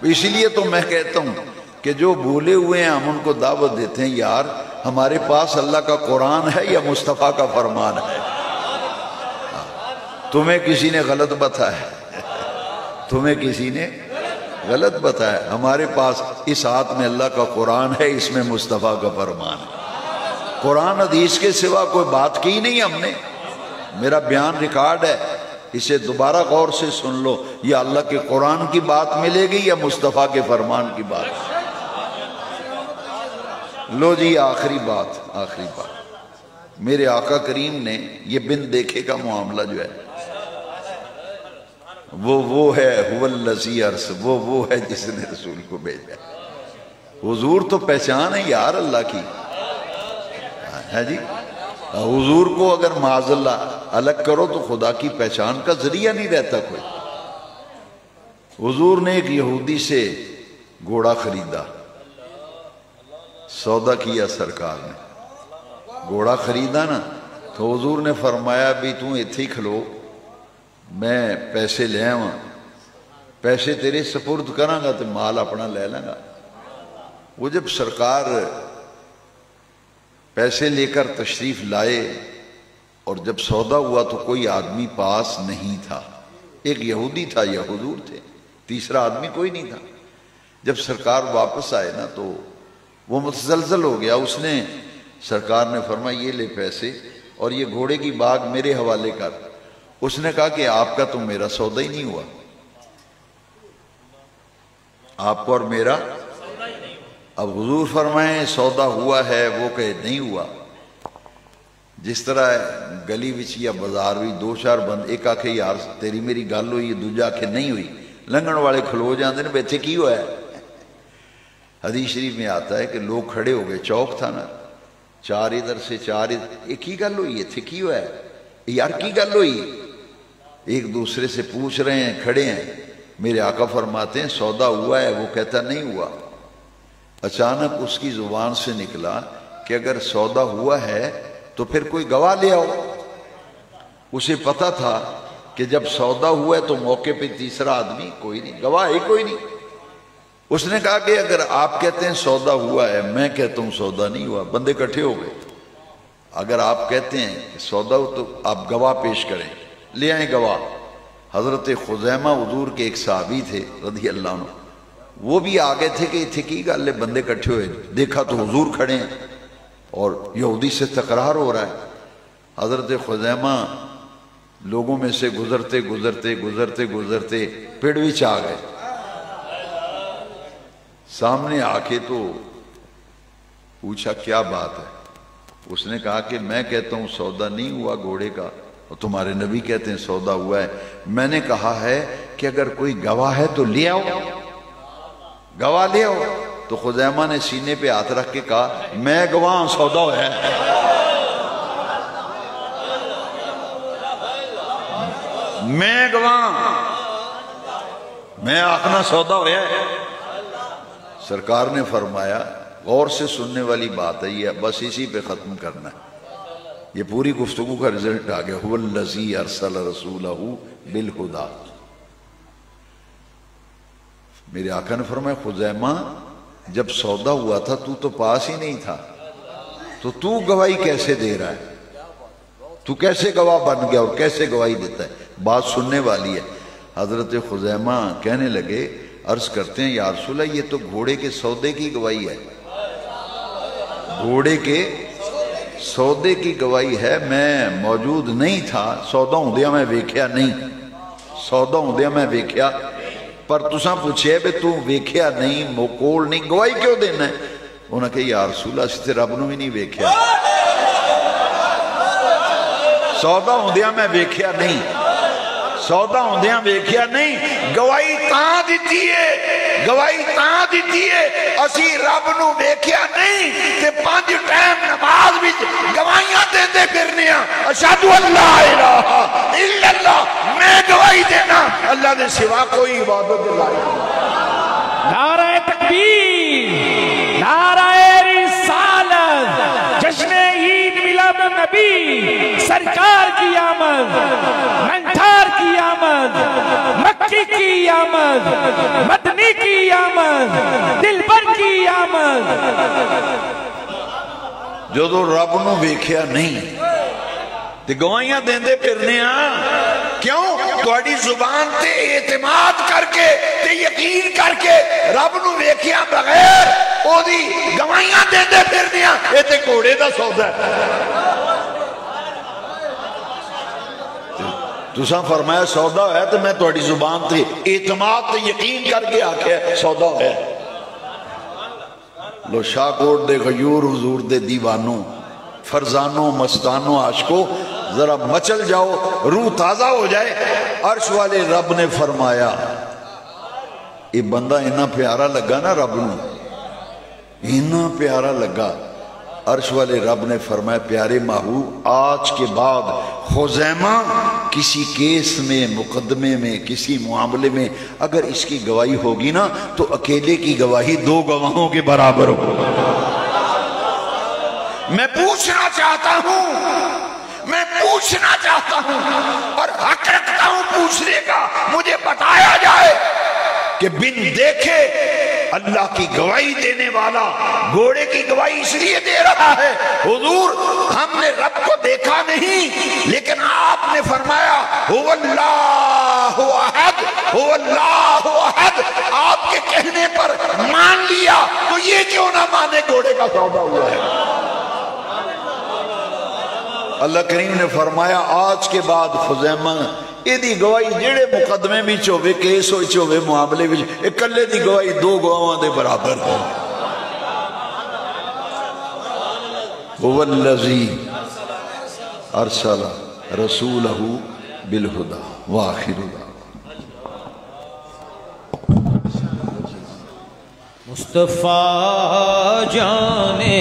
اسی لیے تو میں کہتا ہوں کہ جو بھولے ہوئے ہیں ہم ان کو دعوت دیتے ہیں، یار ہمارے پاس اللہ کا قرآن ہے یا مصطفیٰ کا فرمان ہے؟ تمہیں کسی نے غلط بتایا، تمہیں کسی نے غلط بتایا، ہمارے پاس اس ہاتھ میں اللہ کا قرآن ہے، اس میں مصطفیٰ کا فرمان ہے۔ قرآن حدیث کے سوا کوئی بات کی نہیں ہم نے، میرا بیان ریکارڈ ہے، اسے دوبارہ غور سے سن لو، یا اللہ کے قرآن کی بات ملے گی یا مصطفیٰ کے فرمان کی بات۔ لو جی آخری بات میرے آقا کریم نے یہ بن دیکھے کا معاملہ جو ہے وہ ہے هو الذی ارسل، وہ ہے جس نے رسول کو بھیجا۔ حضور تو پہچان ہے یار اللہ کی ہے جی، حضور کو اگر معاذ اللہ الگ کرو تو خدا کی پہچان کا ذریعہ نہیں رہتا کوئی۔ حضور نے ایک یہودی سے گھوڑا خریدا، سودا کیا سرکار نے، گھوڑا خریدا نا تو حضور نے فرمایا بھی تو ایتھے ہی کھلو، میں پیسے لے آواں، پیسے تیرے سپرد کراں گا تو مال اپنا لے لیں گا۔ وہ جب سرکار پیسے لے کر تشریف لائے اور جب سودا ہوا تو کوئی آدمی پاس نہیں تھا، ایک یہودی تھا یا حضور تھے، تیسرا آدمی کوئی نہیں تھا۔ جب سرکار واپس آئے نا تو وہ متزلزل ہو گیا، اس نے سرکار نے فرمایا یہ لے پیسے اور یہ گھوڑے کی باغ میرے حوالے کر۔ اس نے کہا کہ آپ کا تو میرا سودا ہی نہیں ہوا، آپ کو اور میرا۔ اب حضور فرمائیں سودا ہوا ہے، وہ کہے نہیں ہوا۔ جس طرح گلی وچ یا بازار بھی دو چار بند، ایک آکھے یار تیری میری گل ہوئی، دوجا آکھے نہیں ہوئی، لنگن والے کھلو جاندے نے بیٹھے کی ہوا ہے۔ حدیث شریف میں آتا ہے کہ لوگ کھڑے ہو گئے، چوک تھا نا، چار ادھر سے چار ادھر، ایک کی گل ہوئی ہے، کی ہوا ہے یار، کی گل ہوئی؟ ایک دوسرے سے پوچھ رہے ہیں، کھڑے ہیں۔ میرے آقا فرماتے ہیں سودا ہوا ہے، وہ کہتا نہیں ہوا۔ اچانک اس کی زبان سے نکلا کہ اگر سودا ہوا ہے تو پھر کوئی گواہ لے آؤ۔ اسے پتا تھا کہ جب سودا ہوا ہے تو موقع پہ تیسرا آدمی کوئی نہیں، گواہ ہی کوئی نہیں۔ اس نے کہا کہ اگر آپ کہتے ہیں سودا ہوا ہے، میں کہتا ہوں سودا نہیں ہوا، بندے کٹھے ہو گئے۔ اگر آپ کہتے ہیں کہ سودا ہو تو آپ گواہ پیش کریں، لے آئیں گواہ۔ حضرت خزیمہ حضور کے ایک صحابی تھے رضی اللہ عنہ، وہ بھی آگے تھے کہ اتھے کی گل ہے، بندے کٹھے ہوئے، دیکھا تو حضور کھڑے ہیں اور یہودی سے تکرار ہو رہا ہے۔ حضرت خزیمہ لوگوں میں سے گزرتے پیڑ وچ آ گئے، سامنے آ کے تو پوچھا کیا بات ہے؟ اس نے کہا کہ میں کہتا ہوں سودا نہیں ہوا گھوڑے کا، اور تمہارے نبی کہتے ہیں سودا ہوا ہے۔ میں نے کہا ہے کہ اگر کوئی گواہ ہے تو لے آؤ، گواہ لے آؤ۔ تو خزیمہ نے سینے پہ ہاتھ رکھ کے کہا میں گواہ سودا ہے۔ میں گواہ، میں آخنا سودا ہوا ہے۔ سرکار نے فرمایا غور سے سننے والی بات ہے یہ، بس اسی پہ ختم کرنا ہے، یہ پوری گفتگو کا رزلٹ آ گیا۔ هو الذی ارسل رسولہ بالہدی، میرے آقا نے فرمایا خزیمہ جب سودا ہوا تھا تو پاس ہی نہیں تھا، تو گواہی کیسے دے رہا ہے؟ تو کیسے گواہ بن گیا اور کیسے گواہی دیتا ہے؟ بات سننے والی ہے۔ حضرت خزیمہ کہنے لگے، عرض کرتے ہیں یا رسول اللہ یہ تو گھوڑے کے سودے کی گواہی ہے، گھوڑے کے سودے کی گواہی ہے، میں موجود نہیں تھا، سودا ہوندیا میں ویکھیا نہیں، سودا ہوندیا میں ویکھیا، پر تساں پوچھے بے تو ویکھیا نہیں، موکول نہیں، گواہی کیوں دینا ہے؟ انہوں نے کہا یا رسول اللہ اسے رب نو بھی نہیں ویکھیا، سودا ہوندیا میں ویکھیا نہیں، سودا ہوندیا ویکھیا نہیں، گواہی تاں دیتی ہے، گواہی تاں دیتی ہے، اسی رب نو ویکھیا نہیں، تے 5 ٹائم نماز بھی گواہیاں دیندے پھرنے ہیں، اشہدو اللہ الہ الا اللہ، میں گواہی دینا اللہ دے سوا کوئی عبادت اللہ۔ نعرہ تکبیر، نعرہ رسالت، جشن عید میلاد النبی، سرکار کی آمد، منٹھار کی آمد، مکی کی آمد، مدنی کی آمد، دلبر کی آمد۔ جو تو رب نو ویکھیا نہیں تے گواہیاں دیندے پھرنے ہیں، کیوں؟ تہاڈی زبان تے اعتماد کر کے تے یقین کر کے رب نو ویکھیا بغیر او دی گواہیاں دیندے پھرنے ہیں، اے تے گھوڑے دا سودا ہے۔ تساں فرمایا سودا ہے تو میں تہاڈی زبان تے اعتماد تے یقین کر کے آکھیا سودا ہے۔ لو شاہکوٹ دے غیور حضور دے دیوانوں، فرزانوں، مستانوں، عاشقوں، ذرا مچل جاؤ، روح تازہ ہو جائے۔ عرش والے رب نے فرمایا، یہ بندہ اتنا پیارا لگا نا رب نو، اتنا پیارا لگا، عرش والے رب نے فرمایا پیارے محبوب آج کے بعد خزیمہ کسی کیس میں، مقدمے میں، کسی معاملے میں اگر اس کی گواہی ہوگی نا تو اکیلے کی گواہی 2 گواہوں کے برابر ہو۔ میں پوچھنا چاہتا ہوں اور حق رکھتا ہوں پوچھنے کا، مجھے بتایا جائے کہ بن دیکھے اللہ کی گواہی دینے والا گھوڑے کی گواہی اس لیے دے رہا ہے حضور ہم نے رب کو دیکھا نہیں لیکن آپ نے فرمایا هو اللہ احد، هو اللہ احد، آپ کے کہنے پر مان لیا، تو یہ کیوں نہ مانے گھوڑے کا سودا ہوا ہے۔ اللہ کریم نے فرمایا آج کے بعد خزیمہ ایدی گواہی جڑے مقدمے بھی چوبے کیس ہوئی چوبے معاملے بھی اکلے دی گواہی 2 گواہاں دے برابر ہے۔ هو الذی ارسل رسولہ بالہدی وآخر مصطفیٰ جانے